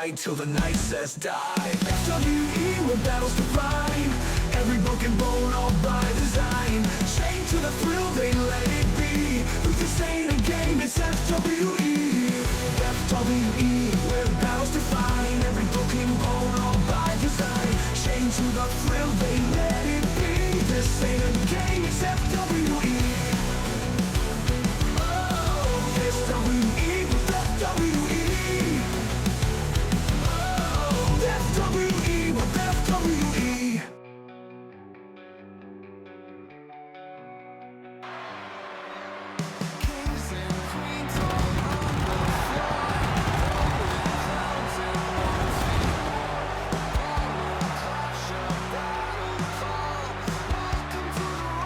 fight till the night says die. FWE, where battles define every broken bone, all by design. Chained to the thrill, they let it be. This ain't a game, it's FWE. FWE, where battles define every broken bone, all by design. Chained to the thrill, they let it be. This ain't a game, it's FWE. Oh, FWE, FWE. Oh, FWE, FWE.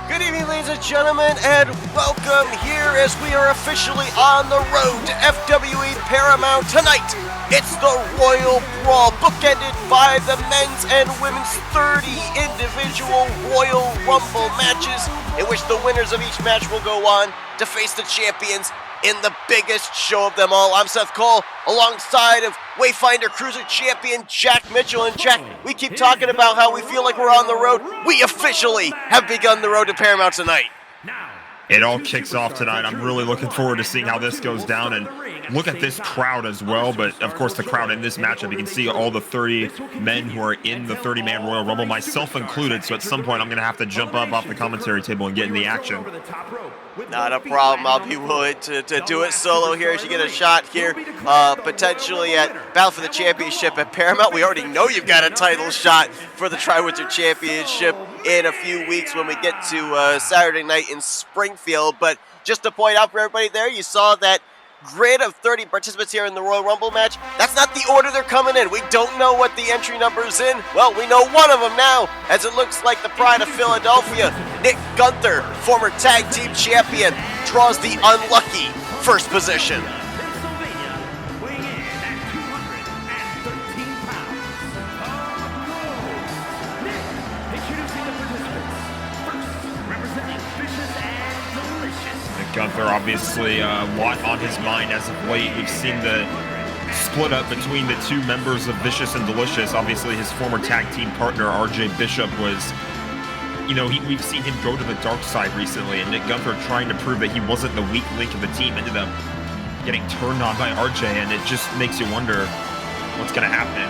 Good evening, ladies and gentlemen, and welcome here as we are officially on the road to FWE Paramount tonight. It's the Royal Brawl, bookended by the men's and women's 30 individual Royal Rumble matches, in which the winners of each match will go on to face the champions in the biggest show of them all. I'm Seth Cole, alongside of Wayfinder Cruiser Champion Jack Mitchell. And Jack, we keep talking about how we feel like we're on the road. We officially have begun the road to Paramount tonight. It all kicks off tonight. I'm really looking forward to seeing how this goes down, and look at this crowd as well. But of course, the crowd in this matchup, you can see all the 30 men who are in the 30-man Royal Rumble, myself included. So at some point, I'm going to have to jump up off the commentary table and get in the action. Not a problem. I'll be willing to do it solo here as you get a shot here, potentially at Battle for the Championship at Paramount. We already know you've got a title shot for the Tri-Winter Championship in a few weeks when we get to Saturday night in Springfield. But just to point out for everybody there, you saw that grid of 30 participants here in the Royal Rumble match. That's not the order they're coming in. We don't know what the entry number's in. Well, we know one of them now, as it looks like the pride of Philadelphia, Nick Gunther, former tag team champion, draws the unlucky first position. Gunther, obviously, a lot on his mind as of late. We've seen the split up between the two members of Vicious and Delicious. Obviously, his former tag team partner, RJ Bishop, was, we've seen him go to the dark side recently, and Nick Gunther trying to prove that he wasn't the weak link of the team ended up getting turned on by RJ, and it just makes you wonder what's going to happen.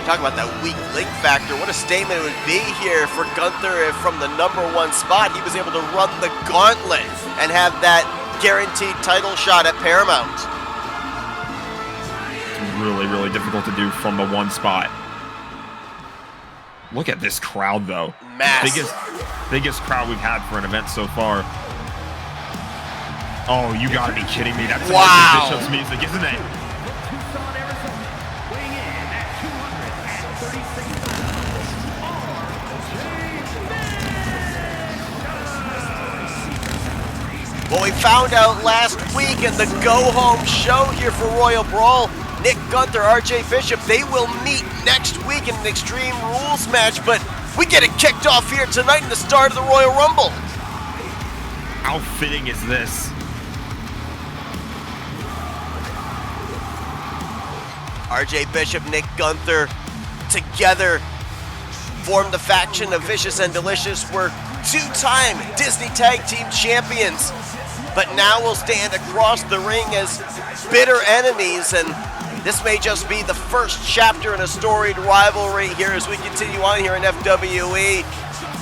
Talk about that weak link factor. What a statement it would be here for Gunther if from the #1 spot he was able to run the gauntlet and have that guaranteed title shot at Paramount. It's really, really difficult to do from the one spot. Look at this crowd, though. Massive. Biggest crowd we've had for an event so far. Oh, you gotta be kidding me. That's wow. Bishop's music, isn't it? Well, we found out last week in the go-home show here for Royal Brawl, Nick Gunther, RJ Bishop, they will meet next week in an Extreme Rules match, but we get it kicked off here tonight in the start of the Royal Rumble. How fitting is this? RJ Bishop, Nick Gunther, together formed the faction of Vicious and Delicious, were two-time Disney Tag Team Champions, but now will stand across the ring as bitter enemies, and this may just be the first chapter in a storied rivalry here as we continue on here in FWE,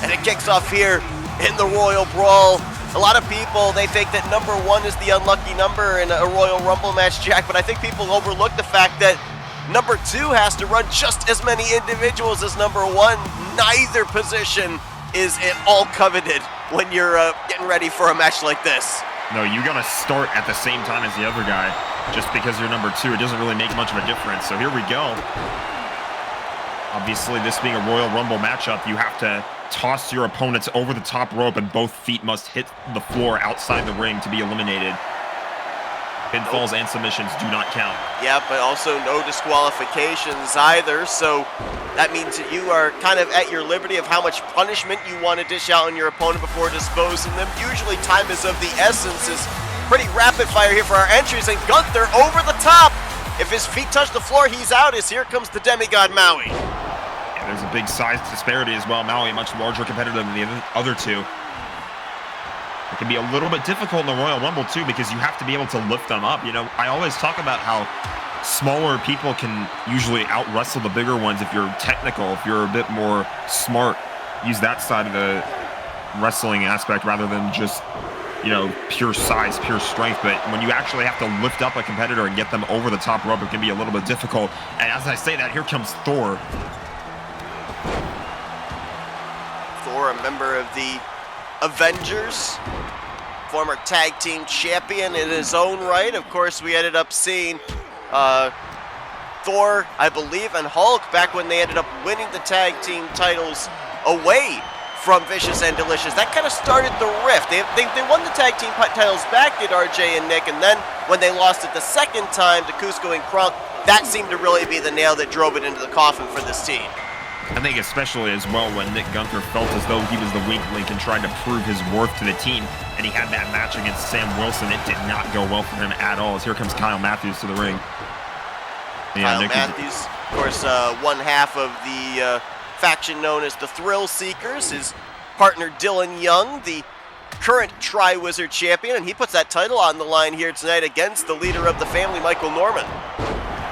and it kicks off here in the Royal Brawl. A lot of people, they think that #1 is the unlucky number in a Royal Rumble match, Jack, but I think people overlook the fact that #2 has to run just as many individuals as #1. Neither position is at all coveted when you're getting ready for a match like this. No, you gotta start at the same time as the other guy. Just because you're #2, it doesn't really make much of a difference. So here we go. Obviously, this being a Royal Rumble matchup, you have to toss your opponents over the top rope, and both feet must hit the floor outside the ring to be eliminated. Pinfalls and submissions do not count. Yeah, but also no disqualifications either, so that means that you are kind of at your liberty of how much punishment you want to dish out on your opponent before disposing them. Usually time is of the essence. Is pretty rapid fire here for our entries, and Gunther over the top If his feet touch the floor, he's out, as here comes the demigod Maui. Yeah, there's a big size disparity as well. Maui, a much larger competitor than the other two. It can be a little bit difficult in the Royal Rumble, too, because you have to be able to lift them up. You know, I always talk about how smaller people can usually out-wrestle the bigger ones if you're technical, if you're a bit more smart. Use that side of the wrestling aspect rather than just, you know, pure size, pure strength. But when you actually have to lift up a competitor and get them over the top rope, it can be a little bit difficult. And as I say that, here comes Thor. Thor, a member of the Avengers, former tag team champion in his own right. Of course, we ended up seeing Thor, I believe, and Hulk back when they ended up winning the tag team titles away from Vicious and Delicious. That kind of started the rift. They won the tag team titles back, did RJ and Nick, and then when they lost it the second time to Kuzco and Kronk, that seemed to really be the nail that drove it into the coffin for this team. I think especially as well when Nick Gunther felt as though he was the weak link and tried to prove his worth to the team, and he had that match against Sam Wilson. It did not go well for him at all, as here comes Kyle Matthews to the ring. Yeah, Kyle Matthews, of course, one half of the faction known as the Thrill Seekers. His partner Dylan Young, the current Tri-Wizard champion, and he puts that title on the line here tonight against the leader of the family, Michael Norman.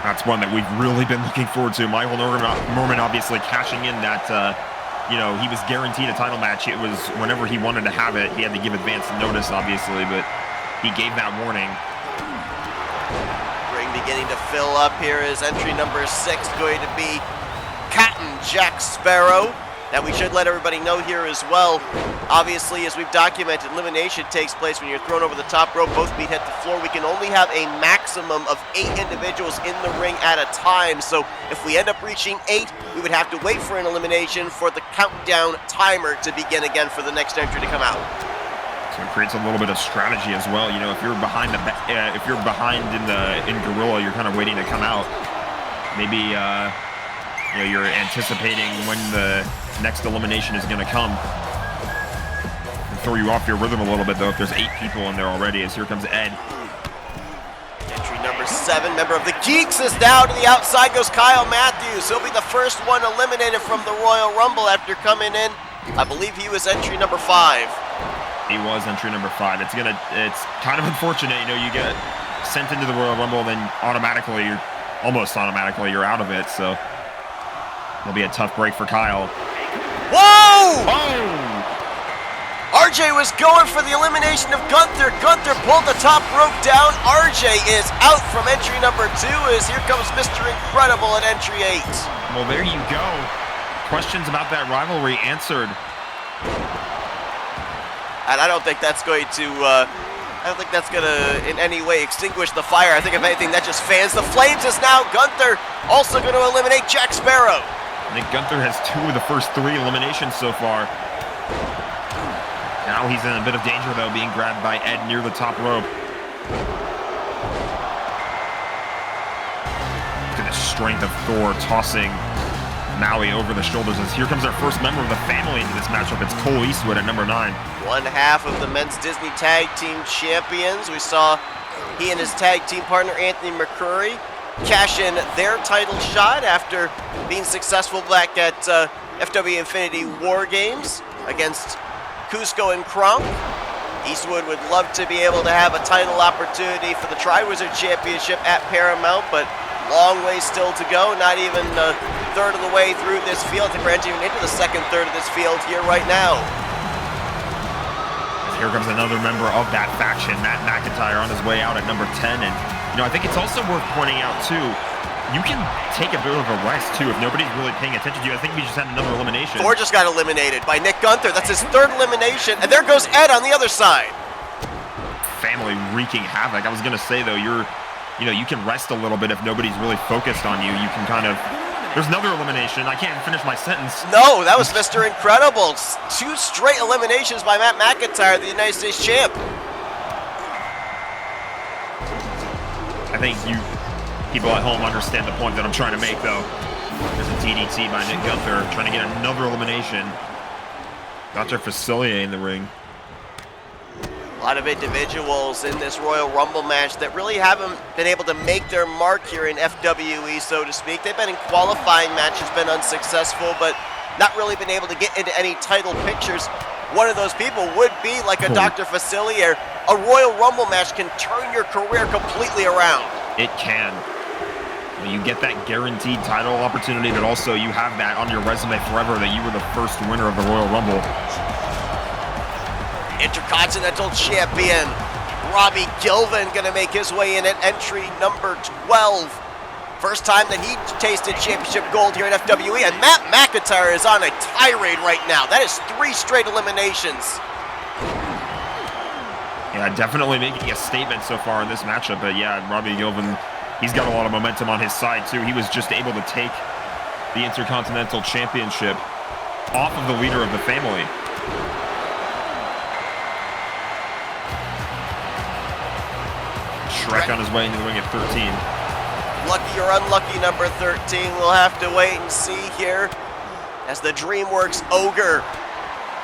That's one that we've really been looking forward to. Michael Norman obviously cashing in that, you know, he was guaranteed a title match. It was whenever he wanted to have it. He had to give advance notice, obviously, but he gave that warning. Ring beginning to fill up here is entry number 6 going to be Captain Jack Sparrow. Now, we should let everybody know here as well, obviously, as we've documented, elimination takes place when you're thrown over the top rope, both feet hit the floor. We can only have a maximum of 8 individuals in the ring at a time, so if we end up reaching 8, we would have to wait for an elimination for the countdown timer to begin again for the next entry to come out. So it creates a little bit of strategy as well. You know, if you're behind in Gorilla, you're kind of waiting to come out. Maybe you know, you're anticipating when the next elimination is going to come. And throw you off your rhythm a little bit, though, if there's 8 people in there already, as here comes Ed. Entry number 7, member of the Geeks, is down to the outside goes Kyle Matthews. He'll be the first one eliminated from the Royal Rumble after coming in. I believe he was entry number 5. He was entry number 5. It's kind of unfortunate, you know, you get sent into the Royal Rumble, and then almost automatically, you're out of it, so it'll be a tough break for Kyle. Whoa! Oh! RJ was going for the elimination of Gunther. Gunther pulled the top rope down. RJ is out from entry number 2 as here comes Mr. Incredible at entry 8. Well, there you go. Questions about that rivalry answered. And I don't think that's going to in any way extinguish the fire. I think if anything, that just fans the flames. As now Gunther also going to eliminate Jack Sparrow. I think Gunther has 2 of the first 3 eliminations so far. Now he's in a bit of danger, though, being grabbed by Ed near the top rope. Look at the strength of Thor tossing Maui over the shoulders. As here comes our first member of the family into this matchup. It's Cole Eastwood at number 9. One half of the men's Disney Tag Team Champions. We saw he and his tag team partner, Anthony McCurry, cash in their title shot after being successful back at FW Infinity War Games against Kuzco and Kronk. Eastwood would love to be able to have a title opportunity for the Tri-Wizard Championship at Paramount, but long way still to go. Not even a third of the way through this field. I think we're entering into the second third of this field here right now. Here comes another member of that faction, Matt McIntyre, on his way out at number 10. And, you know, I think it's also worth pointing out, too, you can take a bit of a rest, too, if nobody's really paying attention to you. I think we just had another elimination. Thor just got eliminated by Nick Gunther. That's his 3rd elimination. And there goes Ed on the other side. Family wreaking havoc. I was going to say, though, you can rest a little bit if nobody's really focused on you. You can kind of... There's another elimination. I can't finish my sentence. No, that was Mr. Incredible. 2 straight eliminations by Matt McIntyre, the United States champ. I think people at home understand the point that I'm trying to make, though. There's a DDT by Nick Gunther, trying to get another elimination. Dr. Facilier in the ring. A lot of individuals in this Royal Rumble match that really haven't been able to make their mark here in FWE, so to speak. They've been in qualifying matches, been unsuccessful, but not really been able to get into any title pictures. One of those people would be like a Dr. Facilier. A Royal Rumble match can turn your career completely around. It can. You get that guaranteed title opportunity, but also you have that on your resume forever that you were the first winner of the Royal Rumble. Intercontinental Champion Robbie Gilvin gonna make his way in at entry number 12. First time that he tasted championship gold here at FWE, and Matt McIntyre is on a tirade right now. That is 3 straight eliminations. Yeah, definitely making a statement so far in this matchup, but yeah, Robbie Gilvin, he's got a lot of momentum on his side too. He was just able to take the Intercontinental Championship off of the leader of the family. Shrek on his way into the ring at 13. Lucky or unlucky number 13, we'll have to wait and see here as the DreamWorks Ogre,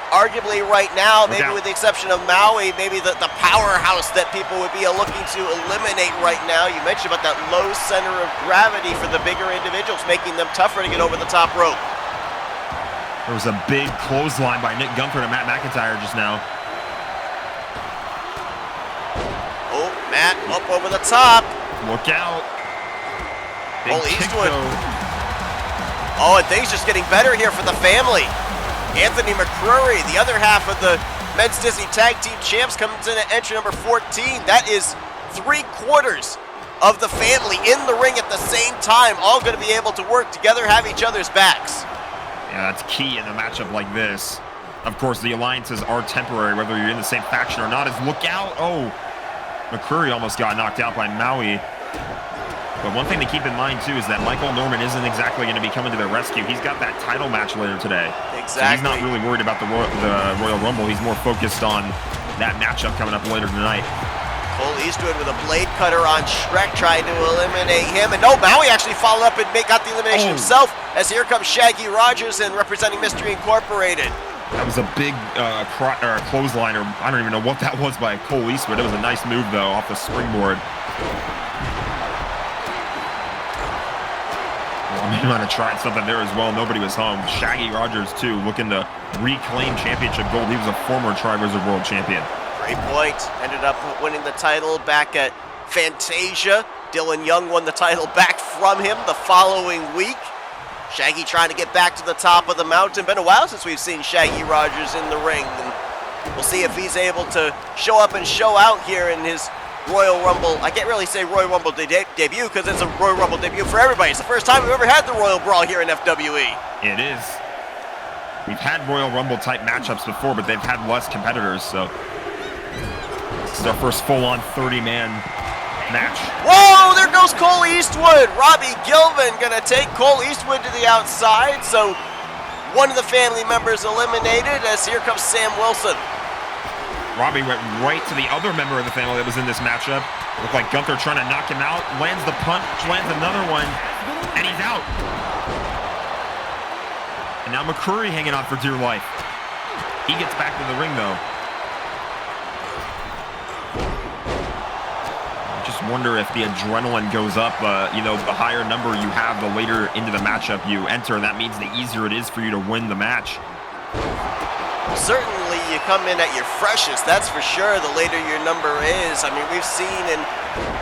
arguably right now, maybe with the exception of Maui, maybe the powerhouse that people would be looking to eliminate right now. You mentioned about that low center of gravity for the bigger individuals, making them tougher to get over the top rope. There was a big clothesline by Nick Gunther to Matt McIntyre just now. Oh, Matt up over the top. Look out. Cole Eastwood. Oh, and things just getting better here for the family. Anthony McCrory, the other half of the Men's Disney Tag Team Champs, comes in at entry number 14. That is 3/4 of the family in the ring at the same time, all going to be able to work together, have each other's backs. Yeah, that's key in a matchup like this. Of course, the alliances are temporary, whether you're in the same faction or not. Look out. Oh, McCrory almost got knocked out by Maui. But one thing to keep in mind, too, is that Michael Norman isn't exactly going to be coming to their rescue. He's got that title match later today. Exactly. So he's not really worried about the Royal Rumble. He's more focused on that matchup coming up later tonight. Cole Eastwood with a blade cutter on Shrek, trying to eliminate him. And no, Maui actually followed up and got the elimination himself, as here comes Shaggy Rogers and representing Mystery Incorporated. That was a big clothesline, or I don't even know what that was, by Cole Eastwood. It was a nice move, though, off the springboard. He might have tried something there as well. Nobody was home. Shaggy Rogers, too, looking to reclaim championship gold. He was a former Tri-Wizard World Champion. Great point. Ended up winning the title back at Fantasia. Dylan Young won the title back from him the following week. Shaggy trying to get back to the top of the mountain. Been a while since we've seen Shaggy Rogers in the ring. And we'll see if he's able to show up and show out here in his Royal Rumble. I can't really say Royal Rumble debut because it's a Royal Rumble debut for everybody. It's the first time we've ever had the Royal Brawl here in FWE. It is. We've had Royal Rumble type matchups before, but they've had less competitors, so this is our first full-on 30-man match. Whoa, there goes Cole Eastwood. Robbie Gilvin gonna take Cole Eastwood to the outside, so one of the family members eliminated, as here comes Sam Wilson. Robbie went right to the other member of the family that was in this matchup. Looked like Gunther trying to knock him out. Lands the punch, lands another one, and he's out. And now McCrory hanging on for dear life. He gets back to the ring, though. I just wonder if the adrenaline goes up. You know, the higher number you have, the later into the matchup you enter. That means the easier it is for you to win the match. Certainly you come in at your freshest, that's for sure, the later your number is. I mean, we've seen in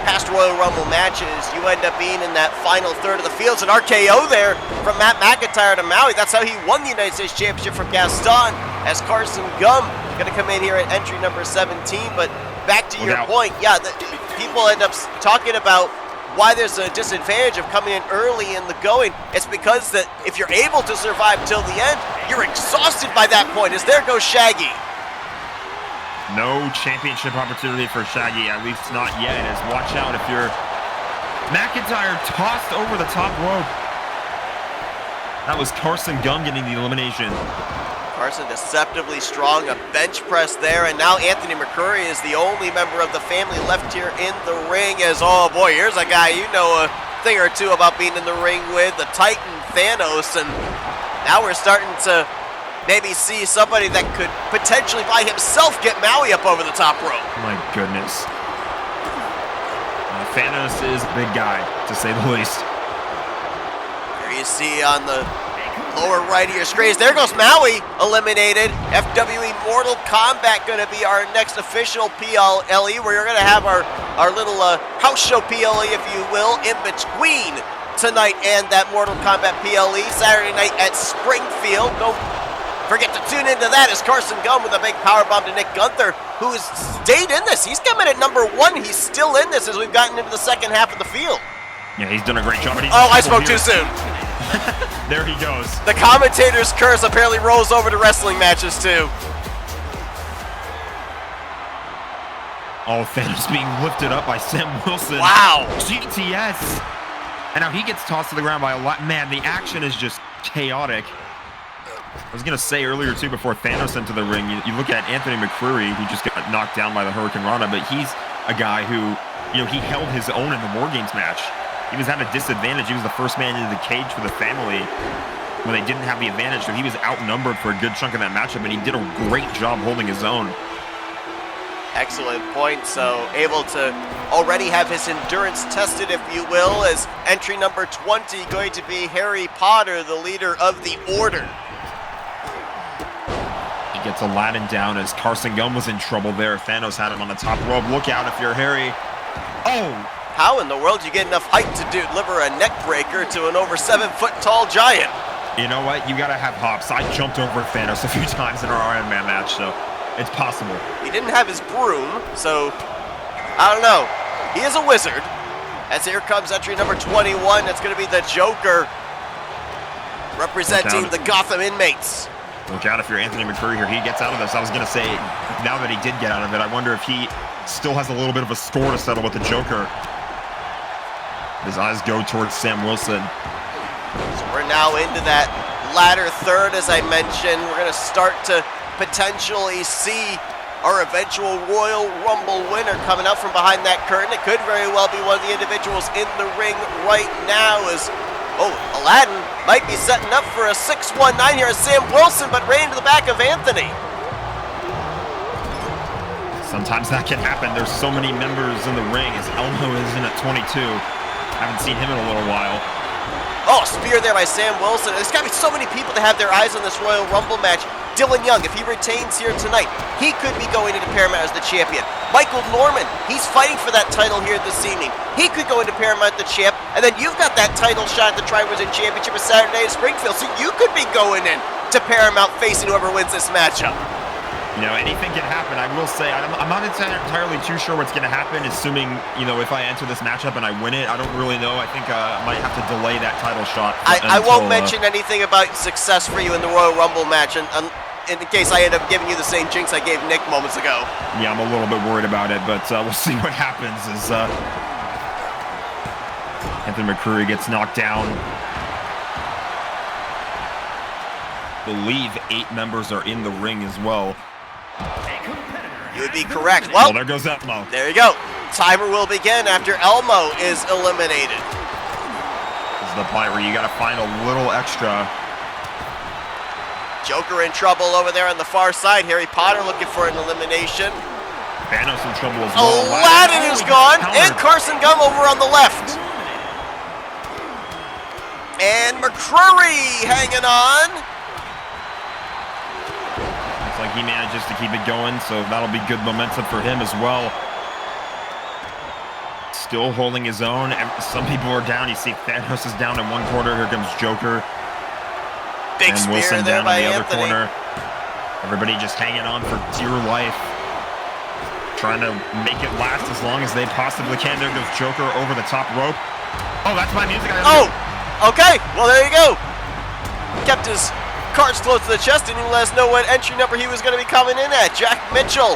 past Royal Rumble matches, you end up being in that final third of the field. It's an RKO there from Matt McIntyre to Maui. That's how he won the United States Championship from Gaston, as Carson Gum going to come in here at entry number 17. But back to your point, yeah, people end up talking about why there's a disadvantage of coming in early in the going. It's because that if you're able to survive till the end, you're exhausted by that point, as there goes Shaggy. No championship opportunity for Shaggy, at least not yet, as watch out if you're McIntyre tossed over the top rope. That was Carson Gum getting the elimination. Carson deceptively strong, a bench press there, and now Anthony McCrory is the only member of the family left here in the ring, as, oh boy, here's a guy you know a thing or two about being in the ring with, the Titan Thanos, and now we're starting to maybe see somebody that could potentially by himself get Maui up over the top rope. My goodness. Thanos is a big guy, to say the least. There you see on the lower right of your screens, there goes Maui, eliminated. FWE Mortal Kombat going to be our next official PLE, where you're going to have our little house show PLE, if you will, in between tonight and that Mortal Kombat PLE, Saturday night at Springfield. Don't forget to tune into that as Carson Gunn with a big powerbomb to Nick Gunther, who has stayed in this. He's coming at number 1. He's still in this as we've gotten into the second half of the field. Yeah, he's done a great job. Oh, I spoke too soon. There he goes. The commentator's curse apparently rolls over to wrestling matches too. Oh, Thanos being lifted up by Sam Wilson. Wow. GTS. And now he gets tossed to the ground by a lot. Man, the action is just chaotic. I was going to say earlier, too, before Thanos entered the ring, you look at Anthony McCreary, who just got knocked down by the Hurricane Rana, but he's a guy who, he held his own in the War Games match. He was at a disadvantage. He was the first man into the cage for the family when they didn't have the advantage, so he was outnumbered for a good chunk of that matchup, and he did a great job holding his own. Excellent point. So able to already have his endurance tested, if you will, as entry number 20 going to be Harry Potter, the leader of the Order. He gets Aladdin down as Carson Gunn was in trouble there. Thanos had him on the top rope. Look out if you're Harry. Oh! How in the world do you get enough height to deliver a neck breaker to an over 7-foot tall giant? You know what? You gotta have hops. I jumped over Thanos a few times in our Iron Man match, so it's possible. He didn't have his broom, so I don't know. He is a wizard. As here comes entry number 21. That's going to be the Joker, representing the Gotham inmates. Look out if you're Anthony McCreary here. He gets out of this. I was going to say, now that he did get out of it, I wonder if he still has a little bit of a score to settle with the Joker. His eyes go towards Sam Wilson. So we're now into that latter third, as I mentioned. We're going to start to potentially see our eventual Royal Rumble winner coming out from behind that curtain. It could very well be one of the individuals in the ring right now as, Aladdin might be setting up for a 619 here as Sam Wilson, but right into the back of Anthony. Sometimes that can happen. There's so many members in the ring as Elmo is in at 22. Haven't seen him in a little while. Oh, spear there by Sam Wilson. There's got to be so many people that have their eyes on this Royal Rumble match. Dylan Young, if he retains here tonight, he could be going into Paramount as the champion. Michael Norman, he's fighting for that title here this evening. He could go into Paramount the champ, and then you've got that title shot at the Tri-Wizard Championship of Saturday at Springfield, so you could be going in to Paramount facing whoever wins this matchup. Anything can happen. I will say, I'm not entirely too sure what's going to happen, assuming, if I enter this matchup and I win it. I don't really know. I think I might have to delay that title shot. I won't mention anything about success for you in the Royal Rumble match, and in case I end up giving you the same jinx I gave Nick moments ago. Yeah, I'm a little bit worried about it, but we'll see what happens as Anthony McCreary gets knocked down. I believe 8 members are in the ring as well. You would be correct. Well, there goes Elmo. There you go. Timer will begin after Elmo is eliminated. This is the point where you got to find a little extra. Joker in trouble over there on the far side. Harry Potter looking for an elimination. Thanos in trouble as well. Aladdin is gone, and Carson Gunn over on the left. And McCreary hanging on. Like he manages to keep it going, so that'll be good momentum for him as well. Still holding his own. Some people are down. You see Thanos is down in one corner. Here comes Joker. Big and spear Wilson there down by in the Anthony. other corner. Everybody just hanging on for dear life. Trying to make it last as long as they possibly can. There goes Joker over the top rope. Oh, that's my music. Okay. Well, there you go. Kept his cards close to the chest and even let us know what entry number he was going to be coming in at. Jack Mitchell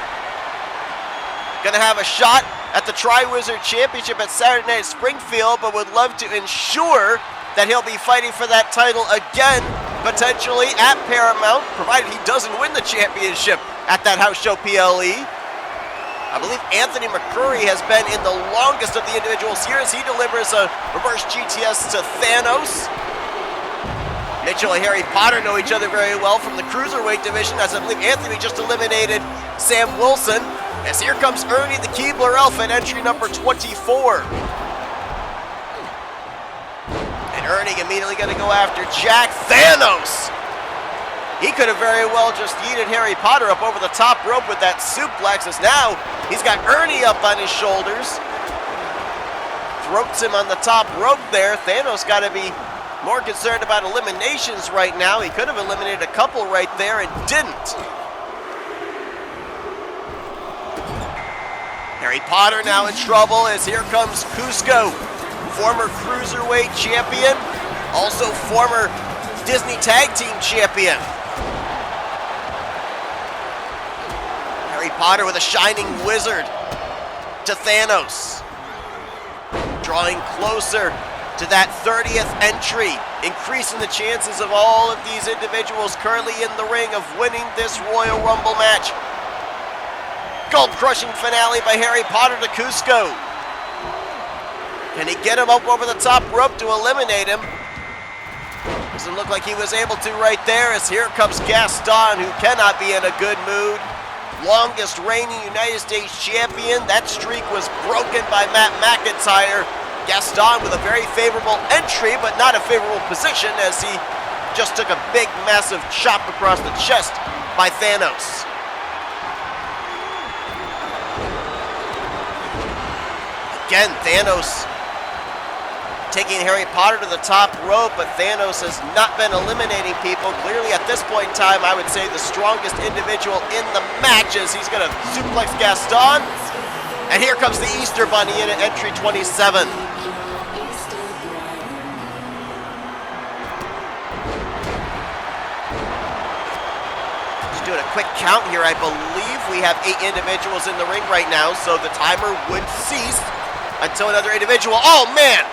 going to have a shot at the Tri-Wizard Championship at Saturday night at Springfield, but would love to ensure that he'll be fighting for that title again, potentially at Paramount, provided he doesn't win the championship at that house show PLE. I believe Anthony McCreary has been in the longest of the individuals here as he delivers a reverse GTS to Thanos. Mitchell and Harry Potter know each other very well from the Cruiserweight division, as I believe Anthony just eliminated Sam Wilson. As here comes Ernie the Keebler Elf at entry number 24. And Ernie immediately going to go after Jack Thanos. He could have very well just yeeted Harry Potter up over the top rope with that suplex, as now he's got Ernie up on his shoulders. Throats him on the top rope there. Thanos got to be more concerned about eliminations right now. He could have eliminated a couple right there and didn't. Harry Potter now in trouble, as here comes Cusco, former Cruiserweight champion, also former Disney Tag Team champion. Harry Potter with a shining wizard to Thanos, drawing closer to that 30th entry, increasing the chances of all of these individuals currently in the ring of winning this Royal Rumble match. Gold-crushing finale by Harry Potter to Cusco. Can he get him up over the top rope to eliminate him? Doesn't look like he was able to right there, as here comes Gaston, who cannot be in a good mood. Longest reigning United States champion. That streak was broken by Matt McIntyre. Gaston with a very favorable entry, but not a favorable position, as he just took a big, massive chop across the chest by Thanos. Again, Thanos taking Harry Potter to the top rope, but Thanos has not been eliminating people. Clearly at this point in time, I would say the strongest individual in the match, as he's going to suplex Gaston. And here comes the Easter Bunny in at entry 27. Just doing a quick count here. I believe we have 8 individuals in the ring right now, so the timer would cease until another individual. Oh man!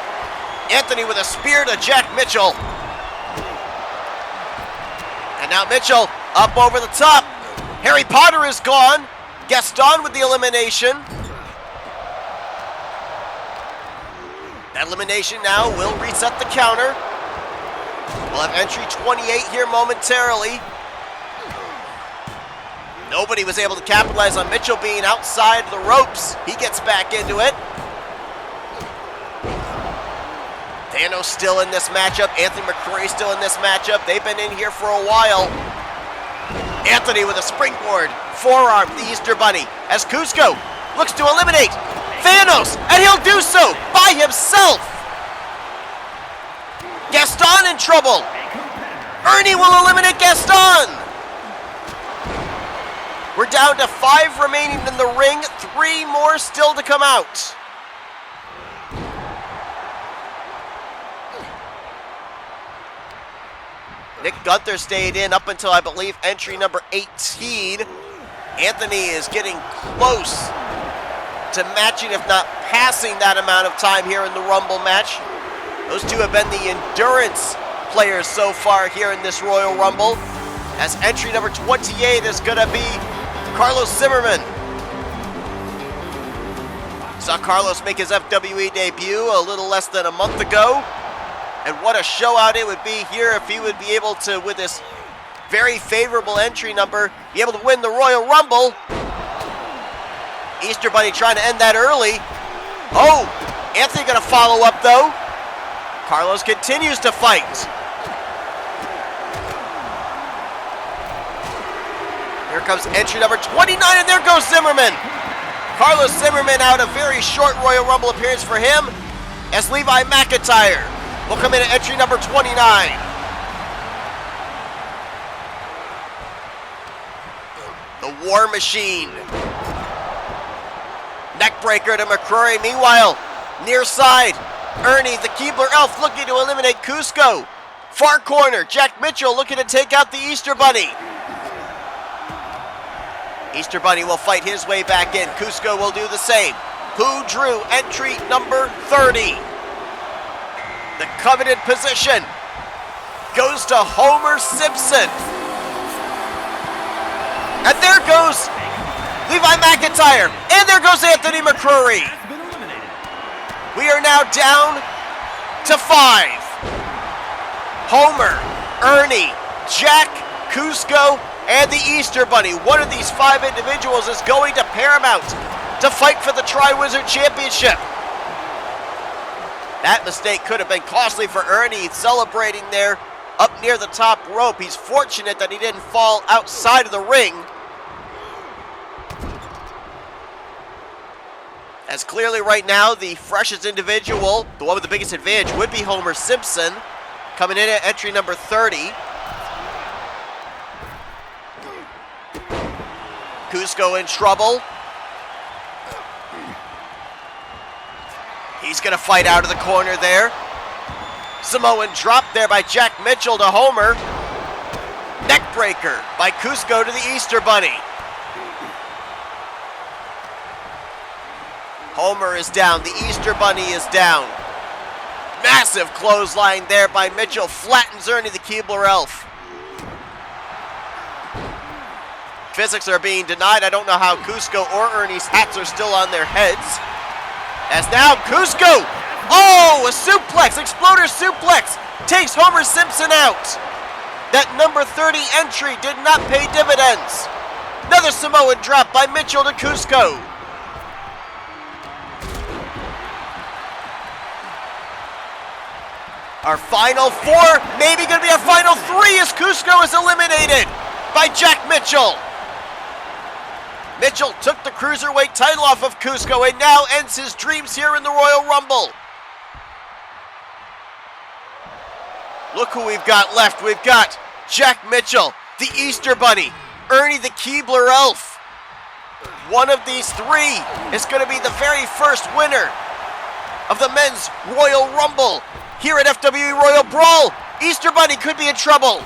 Anthony with a spear to Jack Mitchell. And now Mitchell up over the top. Harry Potter is gone. Gaston with the elimination. That elimination now will reset the counter. We'll have entry 28 here momentarily. Nobody was able to capitalize on Mitchell being outside the ropes. He gets back into it. Thanos still in this matchup. Anthony McCrory still in this matchup. They've been in here for a while. Anthony with a springboard forearm, the Easter Bunny, as Cusco looks to eliminate Thanos, and he'll do so by himself. Gaston in trouble. Ernie will eliminate Gaston. We're down to 5 remaining in the ring, 3 more still to come out. Nick Gunther stayed in up until, I believe, entry number 18. Anthony is getting close to matching, if not passing, that amount of time here in the Rumble match. Those two have been the endurance players so far here in this Royal Rumble. As entry number 28 is going to be Carlos Zimmerman. Saw Carlos make his FWE debut a little less than a month ago. And what a show out it would be here if he would be able to, with this very favorable entry number, be able to win the Royal Rumble. Easter Bunny trying to end that early. Oh, Anthony gonna follow up though. Carlos continues to fight. Here comes entry number 29, and there goes Zimmerman. Carlos Zimmerman out, a very short Royal Rumble appearance for him, as Levi McIntyre will come in at entry number 29. The War Machine. Neckbreaker to McCrory. Meanwhile, near side, Ernie, the Keebler Elf, looking to eliminate Cusco. Far corner, Jack Mitchell looking to take out the Easter Bunny. Easter Bunny will fight his way back in. Cusco will do the same. Who drew entry number 30? The coveted position goes to Homer Simpson. And there goes Levi McIntyre. And there goes Anthony McCrory. We are now down to 5. Homer, Ernie, Jack, Cusco, and the Easter Bunny. One of these 5 individuals is going to Paramount to fight for the Tri-Wizard Championship. That mistake could have been costly for Ernie, celebrating there up near the top rope. He's fortunate that he didn't fall outside of the ring, as clearly right now the freshest individual, the one with the biggest advantage, would be Homer Simpson, coming in at entry number 30. Cusco in trouble. He's going to fight out of the corner there. Samoan drop there by Jack Mitchell to Homer. Neckbreaker by Cusco to the Easter Bunny. Homer is down. The Easter Bunny is down. Massive clothesline there by Mitchell. Flattens Ernie the Keebler Elf. Physics are being denied. I don't know how Cusco or Ernie's hats are still on their heads. As now Cusco, oh, a suplex, exploder suplex, takes Homer Simpson out. That number 30 entry did not pay dividends. Another Samoan drop by Mitchell to Cusco. Our final 4, maybe going to be our final 3, as Cusco is eliminated by Jack Mitchell. Mitchell took the Cruiserweight title off of Cusco and now ends his dreams here in the Royal Rumble. Look who we've got left. We've got Jack Mitchell, the Easter Bunny, Ernie the Keebler Elf. One of these 3 is going to be the very first winner of the men's Royal Rumble here at FWE Royal Brawl. Easter Bunny could be in trouble.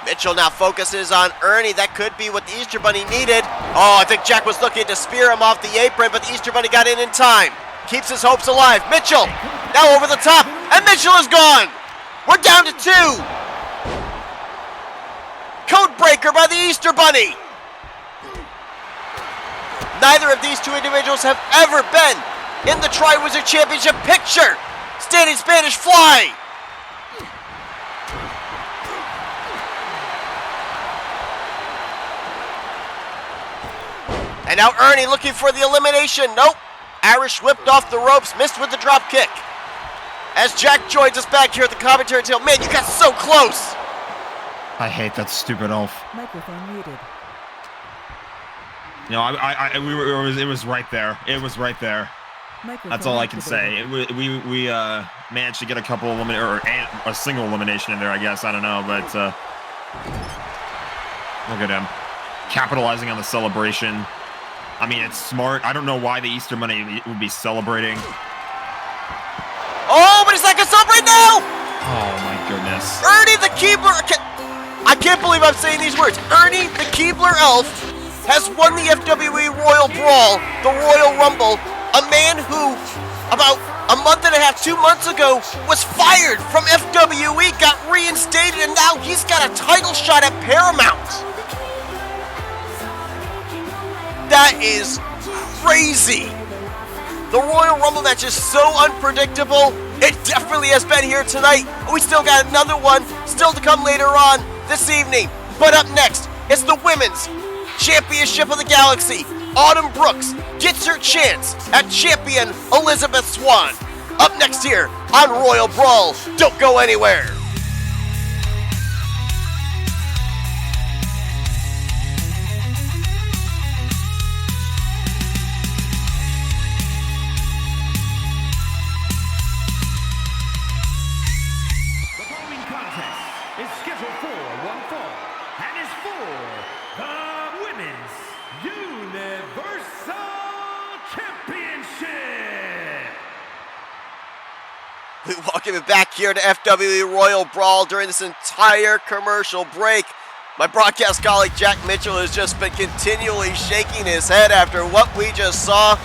Mitchell now focuses on Ernie. That could be what the Easter Bunny needed. Oh, I think Jack was looking to spear him off the apron, but the Easter Bunny got in time. Keeps his hopes alive. Mitchell now over the top, and Mitchell is gone. We're down to 2. Code breaker by the Easter Bunny. Neither of these 2 individuals have ever been in the Tri-Wizard Championship picture. Standing Spanish Fly. And now Ernie looking for the elimination. Nope. Irish whipped off the ropes, missed with the drop kick. As Jack joins us back here at the commentary table. Man, you got so close. I hate that stupid elf. Microphone muted. You know, it was right there. It was right there. Microphone That's all I can activated. say. We managed to get a couple or a single elimination in there, I guess. I don't know, but look at him capitalizing on the celebration. I mean, it's smart. I don't know why the Easter Bunny would be celebrating. Oh, but he's not going to celebrate now. Oh my goodness. Ernie the Keebler. I can't believe I'm saying these words. Ernie the Keebler Elf has won the FWE Royal Brawl, the Royal Rumble. A man who, about a month and a half, 2 months ago, was fired from FWE, got reinstated, and now he's got a title shot at Paramount. That is crazy. The Royal Rumble match is so unpredictable. It definitely has been here tonight. We still got another one still to come later on this evening. But up next, it's the Women's Championship of the Galaxy. Autumn Brooks gets her chance at champion Elizabeth Swan. Up next here on Royal Brawl. Don't go anywhere. The following contest is scheduled for one fall and is for the Women's Universal Championship. We welcome you back here to FWE Royal Brawl during this entire commercial break. My broadcast colleague Jack Mitchell has just been continually shaking his head after what we just saw.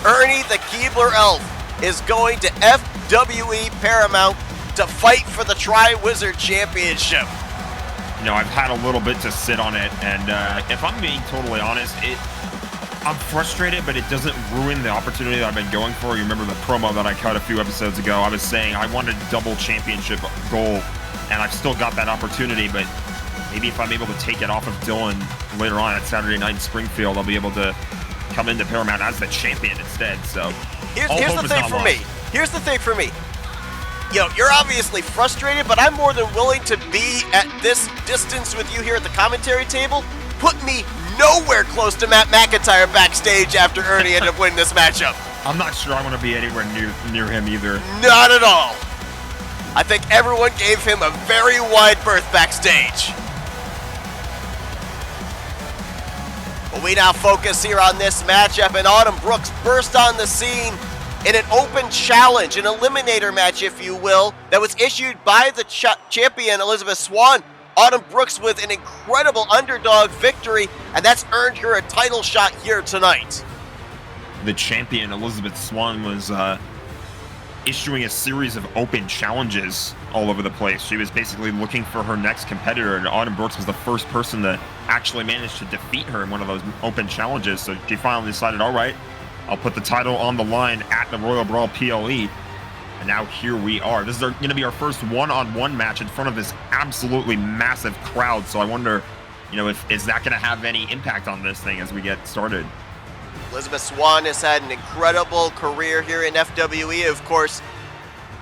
Ernie the Keebler Elf is going to FWE Paramount to fight for the Tri-Wizard Championship. You know, I've had a little bit to sit on it, and if I'm being totally honest, I'm frustrated, but it doesn't ruin the opportunity that I've been going for. You remember the promo that I cut a few episodes ago? I was saying I wanted a double championship goal, and I've still got that opportunity, but maybe if I'm able to take it off of Dylan later on at Saturday night in Springfield, I'll be able to come into Paramount as the champion instead. So here's the thing for me. Here's the thing for me. You know, you're obviously frustrated, but I'm more than willing to be at this distance with you here at the commentary table. Put me nowhere close to Matt McIntyre backstage after Ernie ended up winning this matchup. I'm not sure I want to be anywhere near him either. Not at all. I think everyone gave him a very wide berth backstage. But we now focus here on this matchup, and Autumn Brooks burst on the scene in an open challenge, an eliminator match, if you will, that was issued by the champion, Elizabeth Swan. Autumn Brooks with an incredible underdog victory, and that's earned her a title shot here tonight. The champion, Elizabeth Swan, was issuing a series of open challenges all over the place. She was basically looking for her next competitor, and Autumn Brooks was the first person to actually manage to defeat her in one of those open challenges. So she finally decided, all right, I'll put the title on the line at the Royal Brawl PLE. And now here we are. This is going to be our first one-on-one match in front of this absolutely massive crowd. So I wonder, you know, is that going to have any impact on this thing as we get started? Elizabeth Swan has had an incredible career here in FWE. Of course,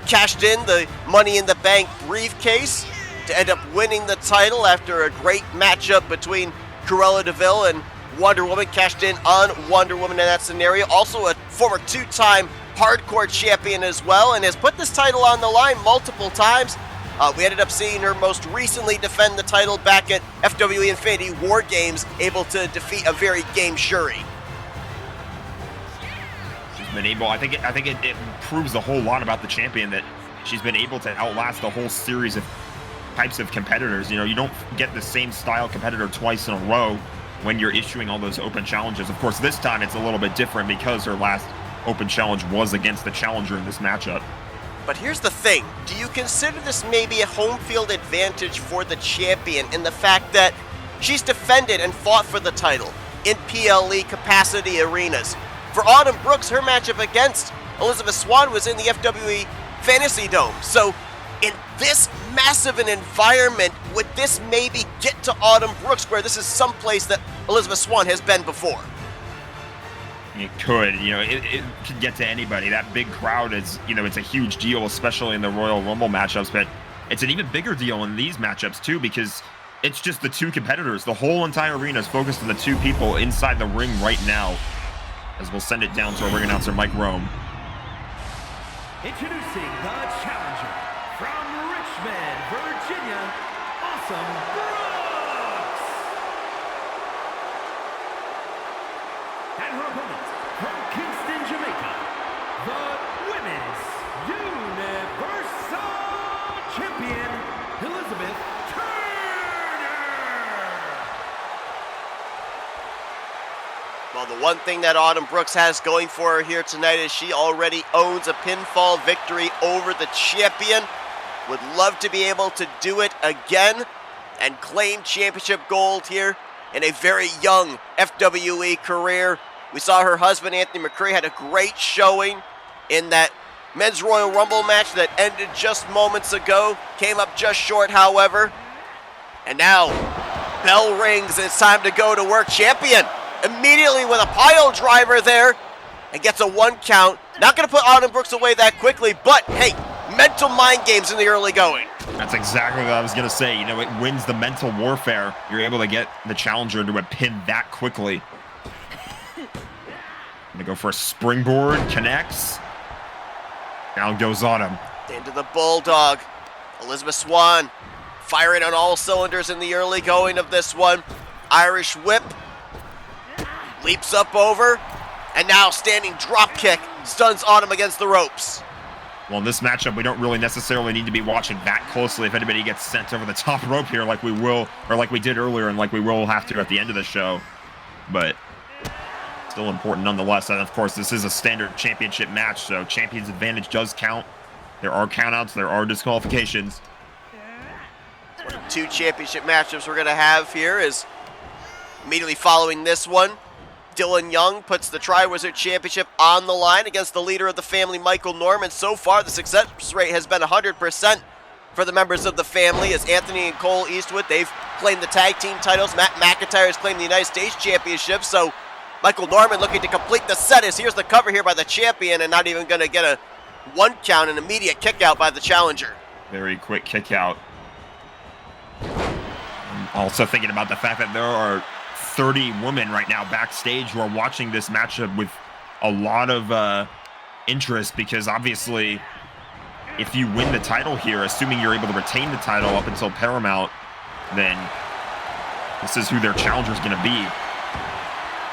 cashed in the Money in the Bank briefcase to end up winning the title after a great matchup between Cruella DeVille and Wonder Woman. Cashed in on Wonder Woman in that scenario. Also a former two-time hardcore champion as well, and has put this title on the line multiple times. We ended up seeing her most recently defend the title back at FWE Infinity War Games, able to defeat a very game Shuri. She's been able, I think it proves a whole lot about the champion that she's been able to outlast a whole series of types of competitors. You know, you don't get the same style competitor twice in a row when you're issuing all those open challenges. Of course, this time it's a little bit different because her last open challenge was against the challenger in this matchup. But here's the thing. Do you consider this maybe a home field advantage for the champion in the fact that she's defended and fought for the title in PLE capacity arenas? For Autumn Brooks, her matchup against Elizabeth Swan was in the FWE Fantasy Dome. So in this massive an environment, would this maybe get to Autumn Brooks, where this is someplace that Elizabeth Swan has been before? It could, you know, it could get to anybody. That big crowd is, you know, it's a huge deal, especially in the Royal Rumble matchups, but it's an even bigger deal in these matchups too, because it's just the two competitors. The whole entire arena is focused on the two people inside the ring right now, as we'll send it down to our ring announcer, Mike Rome. Introducing the challenger from Richmond, Virginia, Awesome Brooks. And her opponent from Kingston, Jamaica, the Women's Universal Champion, Elizabeth Turner. Well, the one thing that Autumn Brooks has going for her here tonight is she already owns a pinfall victory over the champion. Would love to be able to do it again and claim championship gold here in a very young FWE career. We saw her husband, Anthony McCree, had a great showing in that Men's Royal Rumble match that ended just moments ago. Came up just short, however. And now, bell rings and it's time to go to work. Champion immediately with a pile driver there and gets a 1 count. Not going to put Autumn Brooks away that quickly, but hey, mental mind games in the early going. That's exactly what I was going to say. You know, it wins the mental warfare. You're able to get the challenger into a pin that quickly. Gonna go for a springboard, connects. Down goes Autumn. Into the Bulldog. Elizabeth Swan firing on all cylinders in the early going of this one. Irish whip. Leaps up over. And now standing drop kick stuns Autumn against the ropes. Well, in this matchup, we don't really necessarily need to be watching that closely if anybody gets sent over the top rope here like we will, or like we did earlier and like we will have to at the end of the show. But still important nonetheless. And of course, this is a standard championship match, so champion's advantage does count. There are countouts, there are disqualifications. One of 2 championship matchups we're going to have here is immediately following this one. Dylan Young puts the Tri-Wizard Championship on the line against the leader of the family, Michael Norman. So far, the success rate has been 100% for the members of the family, as Anthony and Cole Eastwood, they've claimed the tag team titles. Matt McIntyre has claimed the United States Championship. So Michael Norman looking to complete the set, as here's the cover here by the champion, and not even going to get a 1 count, an immediate kick out by the challenger. Very quick kick out. I'm also thinking about the fact that there are 30 women right now backstage who are watching this matchup with a lot of interest, because obviously if you win the title here, assuming you're able to retain the title up until Paramount, then this is who their challenger is going to be.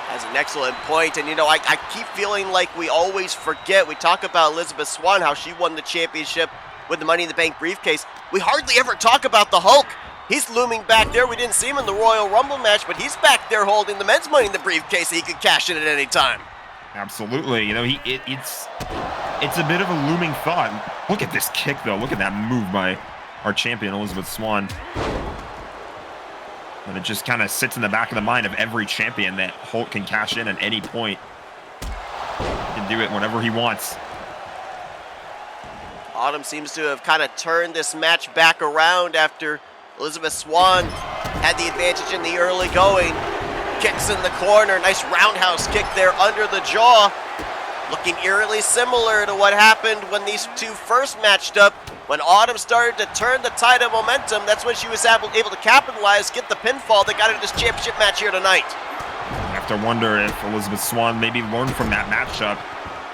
That's an excellent point, and you know, I keep feeling like we always forget. We talk about Elizabeth Swann, how she won the championship with the Money in the Bank briefcase. We hardly ever talk about the Hulk. He's looming back there. We didn't see him in the Royal Rumble match, but he's back there holding the men's Money in the briefcase that he could cash in at any time. Absolutely. You know, it's a bit of a looming thought. Look at this kick, though. Look at that move by our champion, Elizabeth Swann. And it just kind of sits in the back of the mind of every champion that Hulk can cash in at any point. He can do it whenever he wants. Autumn seems to have kind of turned this match back around after Elizabeth Swann had the advantage in the early going. Kicks in the corner, nice roundhouse kick there under the jaw. Looking eerily similar to what happened when these two first matched up. When Autumn started to turn the tide of momentum, that's when she was able to capitalize, get the pinfall that got her this championship match here tonight. I have to wonder if Elizabeth Swann maybe learned from that matchup.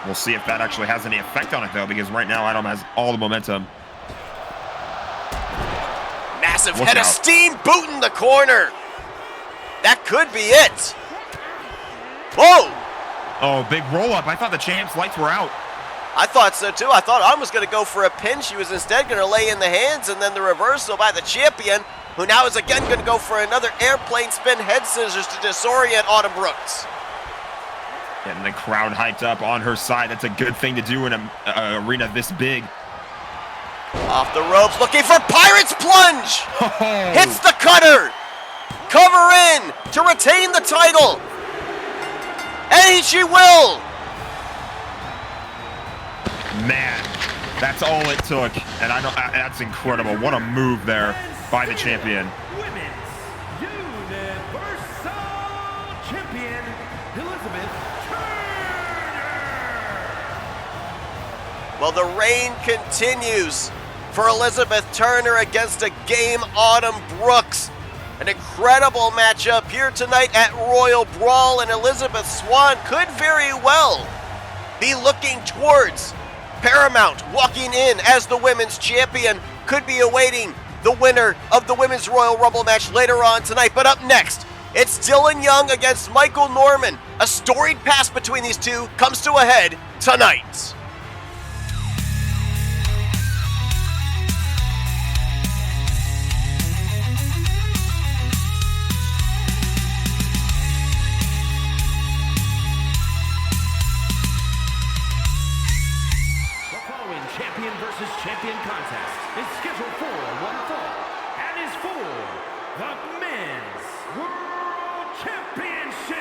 We'll see if that actually has any effect on it, though, because right now Autumn has all the momentum. Massive head of steam, boot in the corner. That could be it. Whoa! Oh, big roll-up. I thought the champ's lights were out. I thought so too. I thought Autumn was going to go for a pin. She was instead going to lay in the hands, and then the reversal by the champion, who now is again going to go for another airplane spin head scissors to disorient Autumn Brooks. Getting the crowd hyped up on her side. That's a good thing to do in an arena this big. Off the ropes, looking for Pirate's Plunge. Hits the cutter. Cover in to retain the title. And she will. Man, that's all it took, and that's incredible. What a move there by the champion. Women's Universal Champion, Elizabeth Turner. Well, the reign continues for Elizabeth Turner against a game Autumn Brooks. An incredible matchup here tonight at Royal Brawl, and Elizabeth Swann could very well be looking towards Paramount, walking in as the women's champion, could be awaiting the winner of the Women's Royal Rumble match later on tonight. But up next, it's Dylan Young against Michael Norman. A storied past between these two comes to a head tonight. Champion versus champion contest is scheduled for one fall and is for the Men's World Championship.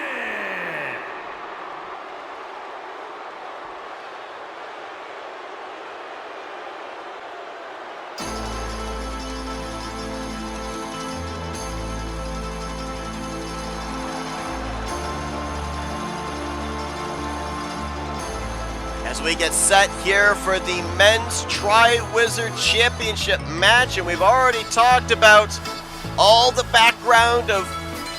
As we get set here for the Men's Tri-Wizard Championship match, and we've already talked about all the background of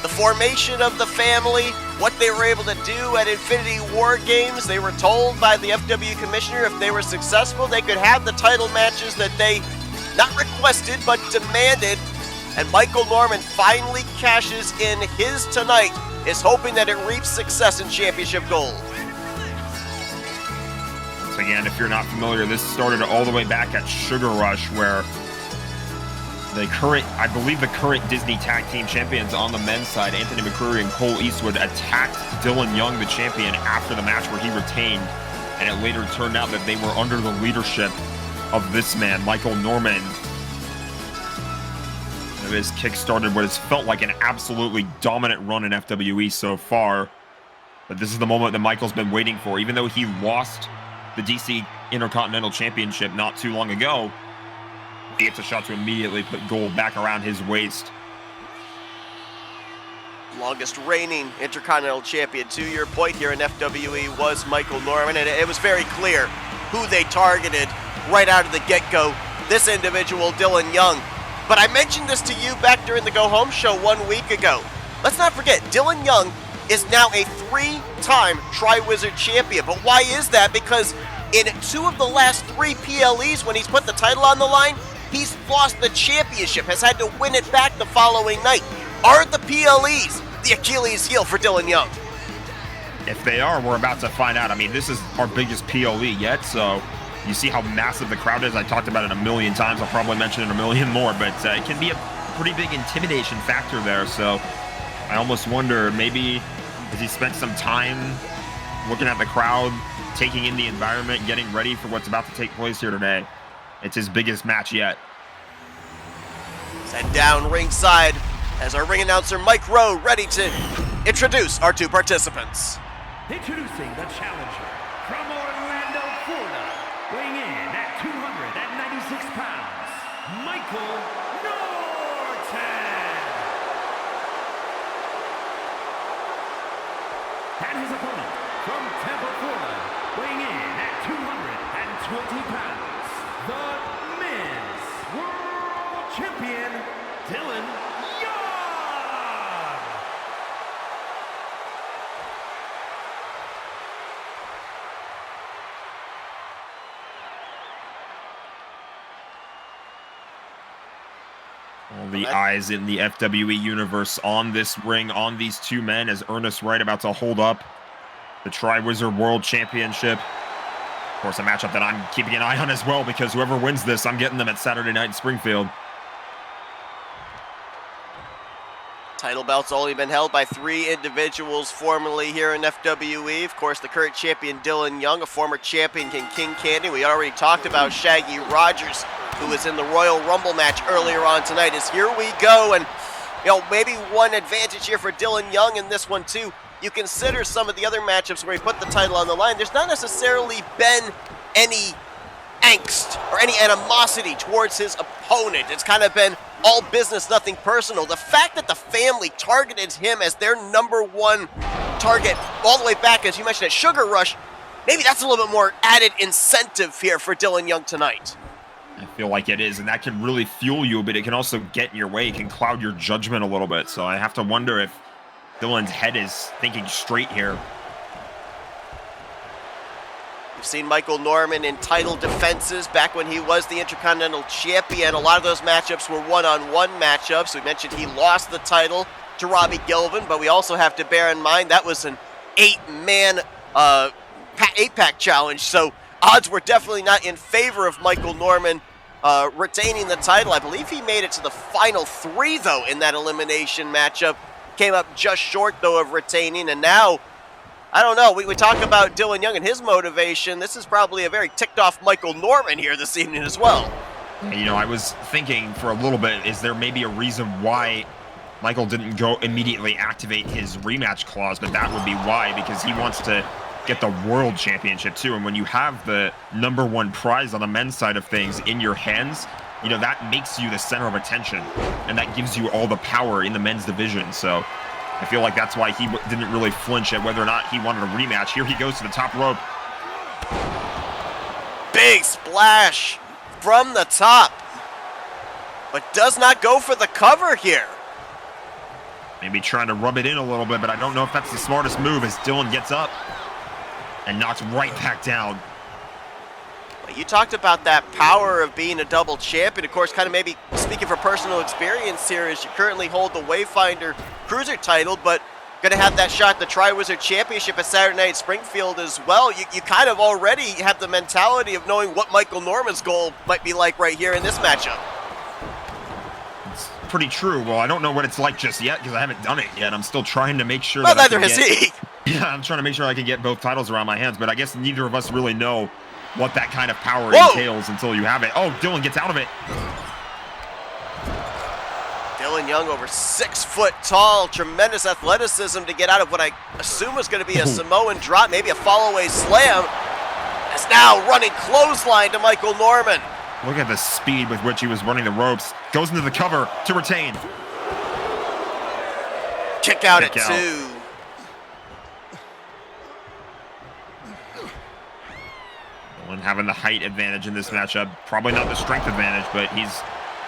the formation of the family, what they were able to do at Infinity War Games. They were told by the FW Commissioner if they were successful, they could have the title matches that they not requested but demanded. And Michael Norman finally cashes in his tonight, is hoping that it reaps success in championship gold. Again, if you're not familiar, this started all the way back at Sugar Rush, where I believe the current Disney Tag Team Champions on the men's side, Anthony McCreary and Cole Eastwood, attacked Dylan Young, the champion, after the match where he retained, and it later turned out that they were under the leadership of this man, Michael Norman. And his kick started what has felt like an absolutely dominant run in FWE so far. But this is the moment that Michael's been waiting for. Even though he lost the DC Intercontinental Championship not too long ago, he gets a shot to immediately put gold back around his waist. Longest reigning Intercontinental Champion, to your point here in FWE, was Michael Norman, and it was very clear who they targeted right out of the get-go. This individual, Dylan Young. But I mentioned this to you back during the Go Home show 1 week ago. Let's not forget, Dylan Young is now a 3-time Tri-Wizard champion. But why is that? Because in 2 of the last 3 PLEs, when he's put the title on the line, he's lost the championship, has had to win it back the following night. Are the PLEs the Achilles heel for Dylan Young? If they are, we're about to find out. I mean, this is our biggest PLE yet, so you see how massive the crowd is. I talked about it a million times. I'll probably mention it a million more, but it can be a pretty big intimidation factor there. So I almost wonder, maybe has he spent some time looking at the crowd, taking in the environment, getting ready for what's about to take place here today. It's his biggest match yet. Head down ringside as our ring announcer Mike Rowe ready to introduce our 2 participants. Introducing the challenger from Orlando, Florida, weighing in at 296 pounds, Michael Norton. And his opponent from Tampa, Florida, weighing in at 220 pounds, the men's world champion, Dylan Young. All the eyes in the FWE universe on this ring, on these 2 men, as Ernest Wright about to hold up the Tri-Wizard World Championship. Of course, a matchup that I'm keeping an eye on as well, because whoever wins this, I'm getting them at Saturday night in Springfield. Title belt's only been held by 3 individuals formerly here in FWE. Of course, the current champion, Dylan Young, a former champion in King Candy. We already talked about Shaggy Rogers, who was in the Royal Rumble match earlier on tonight. As here we go, and maybe one advantage here for Dylan Young in this one too. You consider some of the other matchups where he put the title on the line, there's not necessarily been any angst or any animosity towards his opponent. It's kind of been all business, nothing personal. The fact that the family targeted him as their #1 target all the way back, as you mentioned, at Sugar Rush, maybe that's a little bit more added incentive here for Dylan Young tonight. I feel like it is, and that can really fuel you, but it can also get in your way. It can cloud your judgment a little bit. So I have to wonder if Dylan's head is thinking straight here. We've seen Michael Norman in title defenses back when he was the Intercontinental Champion. A lot of those matchups were one-on-one matchups. We mentioned he lost the title to Robbie Gilvin, but we also have to bear in mind that was an 8-man 8-pack challenge. So odds were definitely not in favor of Michael Norman retaining the title. I believe he made it to the final 3, though, in that elimination matchup. Came up just short, though, of retaining, and now I don't know. We talk about Dylan Young and his motivation. This is probably a very ticked-off Michael Norman here this evening as well. I was thinking for a little bit, is there maybe a reason why Michael didn't go immediately activate his rematch clause? But that would be why, because he wants to get the World Championship too. And when you have the #1 prize on the men's side of things in your hands, that makes you the center of attention. And that gives you all the power in the men's division. So I feel like that's why he didn't really flinch at whether or not he wanted a rematch. Here he goes to the top rope. Big splash from the top, but does not go for the cover here. Maybe trying to rub it in a little bit, but I don't know if that's the smartest move as Dylan gets up and knocks right back down. You talked about that power of being a double champion. Of course, kind of maybe speaking for personal experience here, as you currently hold the Wayfinder Cruiser title, but going to have that shot at the Tri-Wizard Championship at Saturday night at Springfield as well. You kind of already have the mentality of knowing what Michael Norman's goal might be like right here in this matchup. It's pretty true. Well, I don't know what it's like just yet because I haven't done it yet. I'm still trying to make sure well, that neither has he. Yeah, I'm trying to make sure I can get both titles around my hands, but I guess neither of us really know what that kind of power entails until you have it. Oh, Dylan gets out of it. Dylan Dylan Young over 6 foot tall, tremendous athleticism to get out of what I assume was going to be a Samoan drop, maybe a fall-away slam. Is now running clothesline to Michael Norman. Look at the speed with which he was running the ropes. Goes into the cover to retain. Kick out Kick at out. 2. Dylan having the height advantage in this matchup. Probably not the strength advantage, but he's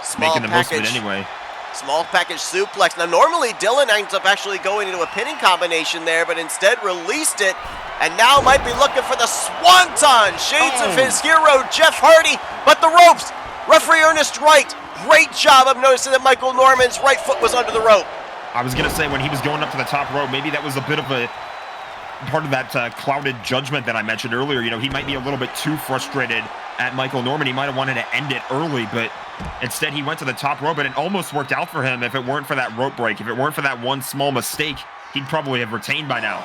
Small making the most of package. it anyway. Small package suplex. Now, normally Dylan ends up actually going into a pinning combination there, but instead released it, and now might be looking for the swanton. Shades of his hero, Jeff Hardy, but the ropes. Referee Ernest Wright, great job of noticing that Michael Norman's right foot was under the rope. I was going to say, when he was going up to the top rope, maybe that was a bit of a part of that clouded judgment that I mentioned earlier. You know, he might be a little bit too frustrated at Michael Norman. He might have wanted to end it early, but instead he went to the top rope, and it almost worked out for him if it weren't for that rope break. If it weren't for that one small mistake, he'd probably have retained by now.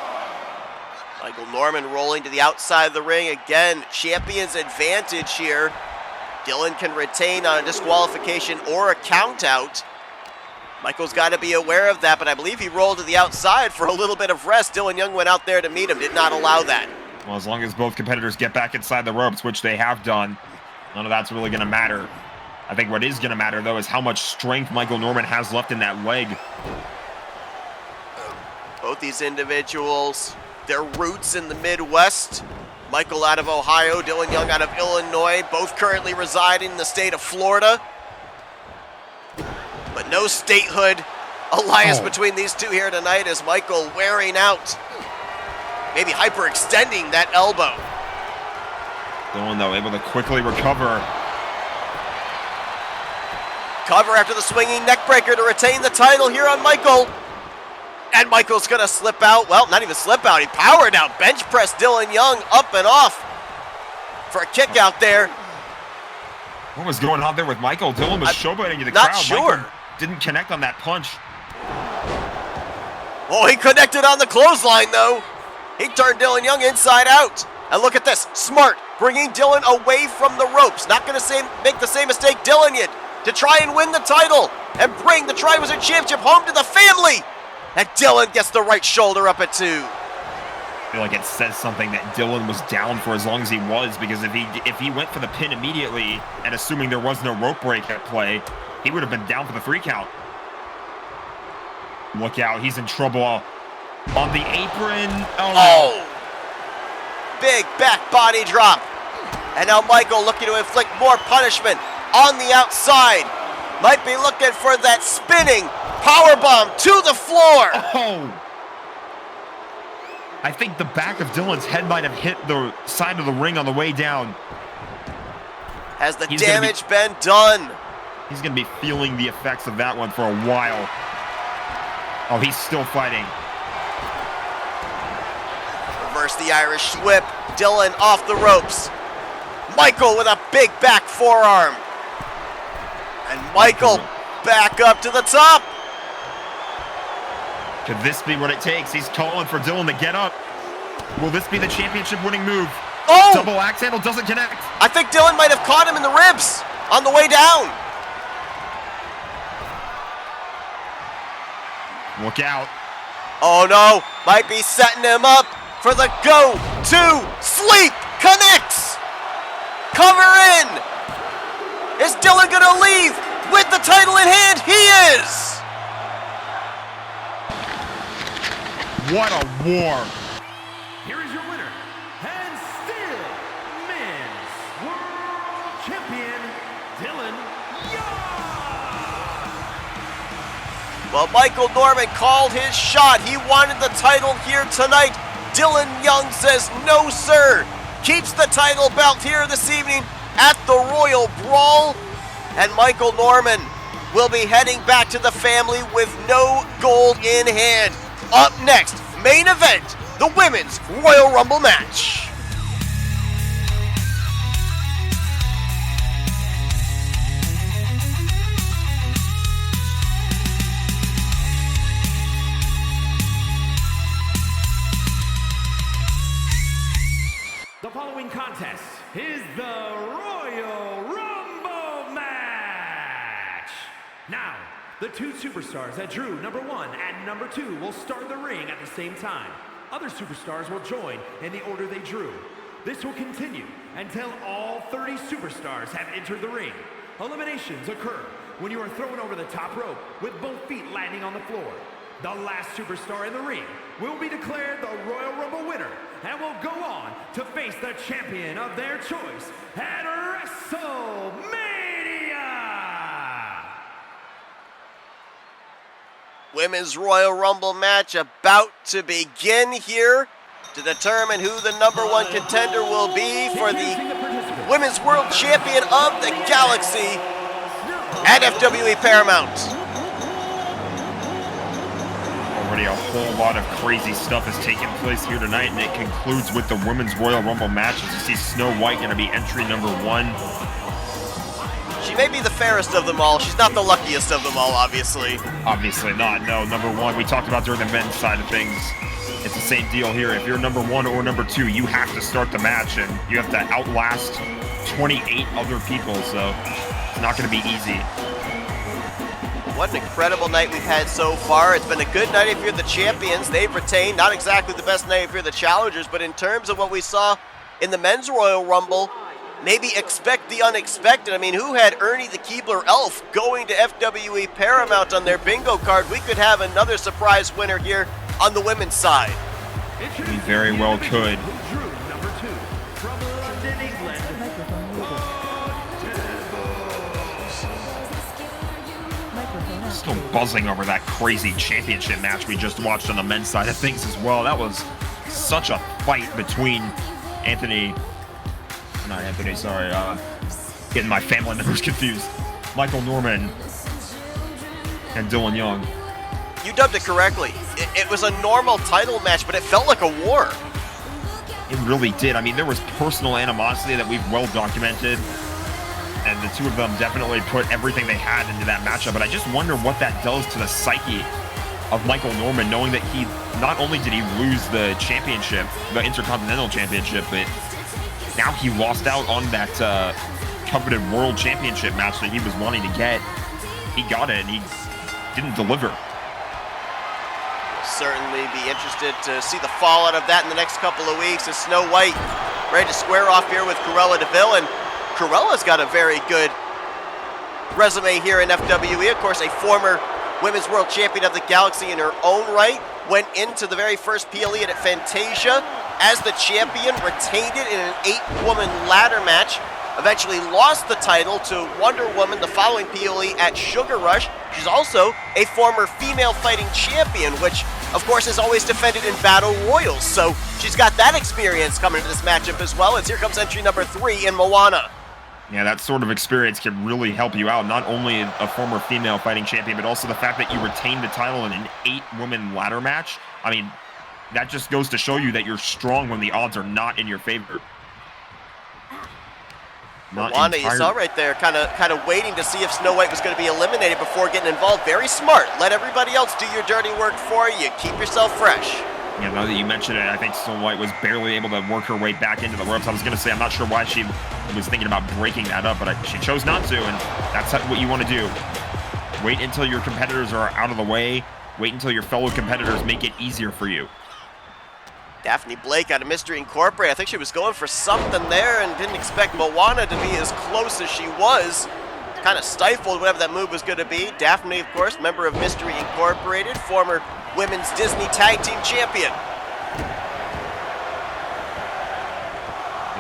Michael Norman rolling to the outside of the ring. Again, champion's advantage here. Dylan can retain on a disqualification or a count out. Michael's got to be aware of that, but I believe he rolled to the outside for a little bit of rest. Dylan Young went out there to meet him, did not allow that. Well, as long as both competitors get back inside the ropes, which they have done, none of that's really going to matter. I think what is going to matter, though, is how much strength Michael Norman has left in that leg. Both these individuals, their roots in the Midwest. Michael out of Ohio, Dylan Young out of Illinois, both currently reside in the state of Florida. But no statehood alliance between these two here tonight, as Michael wearing out, maybe hyperextending that elbow. Dylan, though, able to quickly recover. Cover after the swinging neckbreaker to retain the title here on Michael. And Michael's gonna slip out. Well, not even slip out, he powered out. Bench press Dylan Young up and off for a kick out there. What was going on there with Michael? Dylan was showboating to the crowd. Not sure. Michael didn't connect on that punch. Oh, he connected on the clothesline though. He turned Dylan Young inside out. And look at this, smart, bringing Dylan away from the ropes. Not gonna make the same mistake Dylan did to try and win the title and bring the Tri-Wizard Championship home to the family. And Dylan gets the right shoulder up at 2. I feel like it says something that Dylan was down for as long as he was, because if he went for the pin immediately, and assuming there was no rope break at play, he would have been down for the 3 count. Look out, he's in trouble on the apron. Oh! Big back body drop. And now Michael looking to inflict more punishment on the outside. Might be looking for that spinning powerbomb to the floor. Oh! I think the back of Dylan's head might have hit the side of the ring on the way down. Has the damage been done? He's going to be feeling the effects of that one for a while. Oh, he's still fighting. Reverse the Irish whip. Dylan off the ropes. Michael with a big back forearm. And Michael back up to the top. Could this be what it takes? He's calling for Dylan to get up. Will this be the championship winning move? Oh! Double axe handle doesn't connect. I think Dylan might have caught him in the ribs on the way down. Look out. Oh no, might be setting him up for the go-to sleep. Connects. Cover in. Is Dylan gonna leave with the title in hand? He is. What a war. Here is your winner, and still men's world champion, Dylan Young. Well, Michael Norman called his shot. He wanted the title here tonight. Dylan Young says no, sir. Keeps the title belt here this evening at the Royal Brawl. And Michael Norman will be heading back to the family with no gold in hand. Up next, main event, the Women's Royal Rumble match. The following contest is the Royal Rumble match. Now, The two superstars that drew number 1 and number 2 will start the ring at the same time. Other superstars will join in the order they drew. This will continue until all 30 superstars have entered the ring. Eliminations occur when you are thrown over the top rope with both feet landing on the floor. The last superstar in the ring will be declared the Royal Rumble winner and will go on to face the champion of their choice at WrestleMania! Women's Royal Rumble match about to begin here to determine who the #1 contender will be for the Women's World Champion of the Galaxy at FWE Paramount. Already a whole lot of crazy stuff has taken place here tonight, and it concludes with the Women's Royal Rumble match as you see Snow White going to be entry number 1. She may be the fairest of them all. She's not the luckiest of them all, obviously. Obviously not. No, number 1, we talked about during the men's side of things. It's the same deal here. If you're number 1 or number 2, you have to start the match, and you have to outlast 28 other people, so it's not going to be easy. What an incredible night we've had so far. It's been a good night if you're the champions. They've retained. Not exactly the best night if you're the challengers, but in terms of what we saw in the men's Royal Rumble, maybe expect the unexpected. I mean, who had Ernie the Keebler Elf going to FWE Paramount on their bingo card? We could have another surprise winner here on the women's side. We very well could. Who drew number 2 from London, England? Still buzzing over that crazy championship match we just watched on the men's side of things as well. That was such a fight between getting my family members confused. Michael Norman and Dylan Young. You dubbed it correctly. It was a normal title match, but it felt like a war. It really did. I mean, there was personal animosity that we've well documented, and the two of them definitely put everything they had into that matchup. But I just wonder what that does to the psyche of Michael Norman, knowing that he not only did he lose the championship, the Intercontinental Championship, but now he lost out on that coveted World Championship match that he was wanting to get. He got it, and he didn't deliver. Certainly be interested to see the fallout of that in the next couple of weeks as Snow White ready to square off here with Cruella DeVille. And Cruella's got a very good resume here in FWE. Of course, a former Women's World Champion of the Galaxy in her own right. Went into the very first PLE at Fantasia as the champion, retained it in an 8-woman ladder match. Eventually lost the title to Wonder Woman the following PLE at Sugar Rush. She's also a former female fighting champion, which of course is always defended in Battle Royals. So she's got that experience coming into this matchup as well, as here comes entry number 3 in Moana. Yeah, that sort of experience can really help you out. Not only a former female fighting champion, but also the fact that you retained the title in an 8-woman ladder match. I mean, that just goes to show you that you're strong when the odds are not in your favor. Moana, you saw right there, kind of waiting to see if Snow White was going to be eliminated before getting involved. Very smart. Let everybody else do your dirty work for you. Keep yourself fresh. Yeah, now that you mentioned it, I think Snow White was barely able to work her way back into the ropes. I was going to say, I'm not sure why she was thinking about breaking that up, but she chose not to, and that's what you want to do. Wait until your competitors are out of the way. Wait until your fellow competitors make it easier for you. Daphne Blake out of Mystery Incorporated. I think she was going for something there and didn't expect Moana to be as close as she was. Kind of stifled whatever that move was going to be. Daphne, of course, member of Mystery Incorporated, former Women's Disney Tag Team Champion.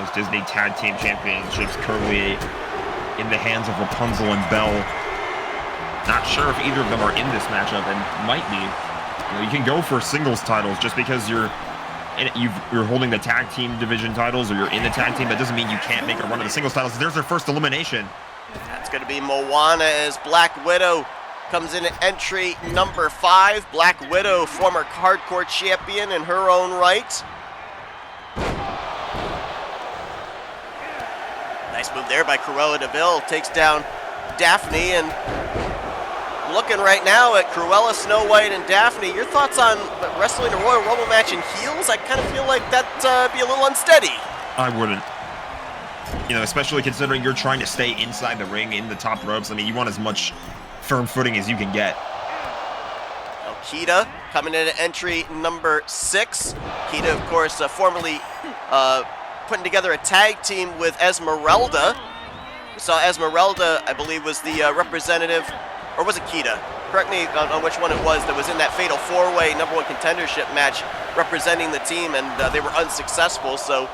Those Disney Tag Team Championships currently in the hands of Rapunzel and Belle. Not sure if either of them are in this matchup, and might be. You can go for singles titles just because you're holding the tag team division titles, or you're in the tag team. That doesn't mean you can't make a run of the singles titles. There's their first elimination. That's going to be Moana as Black Widow comes in at entry number 5. Black Widow, former hardcore champion in her own right. Nice move there by Cruella DeVille. Takes down Daphne, and looking right now at Cruella, Snow White, and Daphne. Your thoughts on wrestling a Royal Rumble match in heels? I kind of feel like that'd be a little unsteady. I wouldn't. You know, especially considering you're trying to stay inside the ring, in the top ropes. I mean, you want as much firm footing as you can get. Kita coming in at entry number 6. Kita, of course, formerly putting together a tag team with Esmeralda. We saw Esmeralda, I believe, was the representative, or was it Kita? Correct me on which one it was that was in that fatal 4-way #1 contendership match representing the team, and they were unsuccessful. So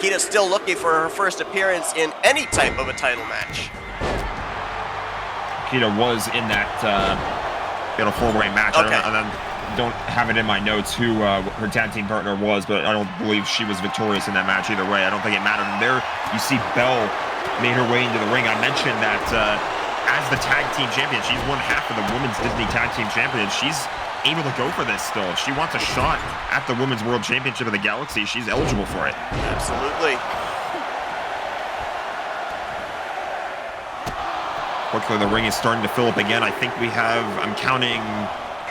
Kita's still looking for her first appearance in any type of a title match. Kita was in that fatal 4-way match. Okay. I don't have it in my notes who her tag team partner was, but I don't believe she was victorious in that match either way. I don't think it mattered. And there you see Belle made her way into the ring. I mentioned that as the tag team champion, she's one half of the Women's Disney Tag Team Champion. She's able to go for this still. If she wants a shot at the Women's World Championship of the Galaxy, she's eligible for it. Absolutely. Quickly, the ring is starting to fill up again. I think we have, I'm counting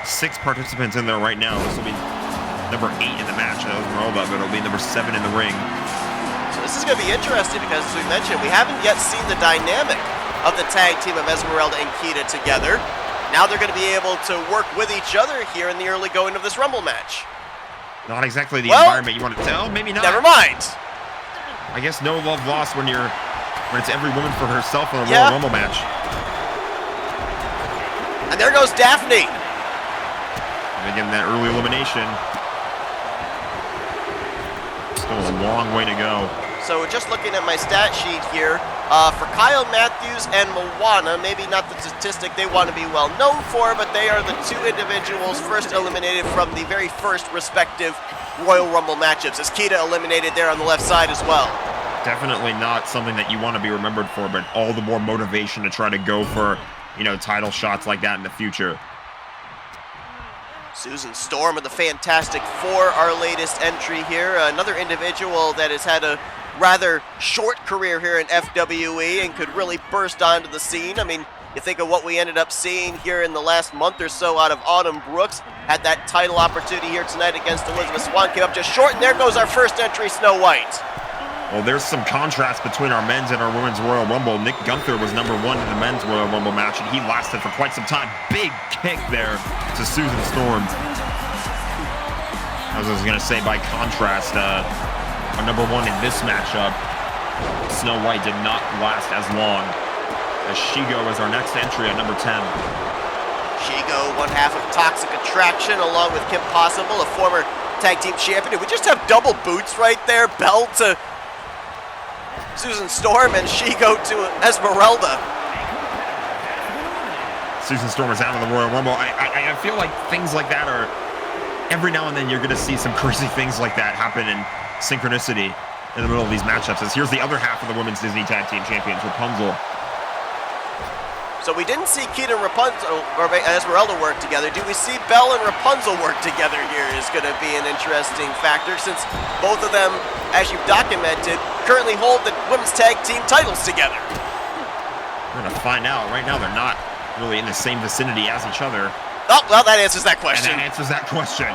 6 participants in there right now. This will be number 8 in the match. That was Esmeralda, but it'll be number 7 in the ring. So this is going to be interesting because, as we mentioned, we haven't yet seen the dynamic of the tag team of Esmeralda and Kita together. Now they're going to be able to work with each other here in the early going of this Rumble match. Not exactly the environment you want to tell. Maybe not. Never mind. I guess no love lost when it's every woman for herself in a Royal Rumble match. And there goes Daphne. And again, that early elimination. Still a long way to go. So just looking at my stat sheet here, for Kyle Matthews and Moana, maybe not the statistic they want to be well known for, but they are the 2 individuals first eliminated from the very first respective Royal Rumble matchups, as Kita eliminated there on the left side as well. Definitely not something that you want to be remembered for, but all the more motivation to try to go for, title shots like that in the future. Susan Storm of the Fantastic Four, our latest entry here. Another individual that has had a rather short career here in FWE and could really burst onto the scene. I mean, you think of what we ended up seeing here in the last month or so out of Autumn Brooks. Had that title opportunity here tonight against Elizabeth Swann. Came up just short, and there goes our first entry, Snow White. Well, there's some contrast between our men's and our women's Royal Rumble. Nick Gunther was number 1 in the men's Royal Rumble match, and he lasted for quite some time. Big kick there to Susan Storm. As I was going to say, by contrast, our number 1 in this matchup, Snow White, did not last as long, as Shigo is our next entry at number 10. Shigo, one half of Toxic Attraction, along with Kim Possible, a former tag team champion. We just have double boots right there. Bell to Susan Storm and Shigo to Esmeralda. Susan Storm is out of the Royal Rumble. I feel like things like that are, every now and then you're going to see some crazy things like that happen in synchronicity in the middle of these matchups. As here's the other half of the Women's Disney Tag Team Champions, Rapunzel. So we didn't see Kita and Rapunzel or Esmeralda work together. Do we see Belle and Rapunzel work together here is going to be an interesting factor, since both of them, as you've documented, currently hold the women's tag team titles together. We're going to find out. Right now they're not really in the same vicinity as each other. Oh, well, that answers that question. And that answers that question.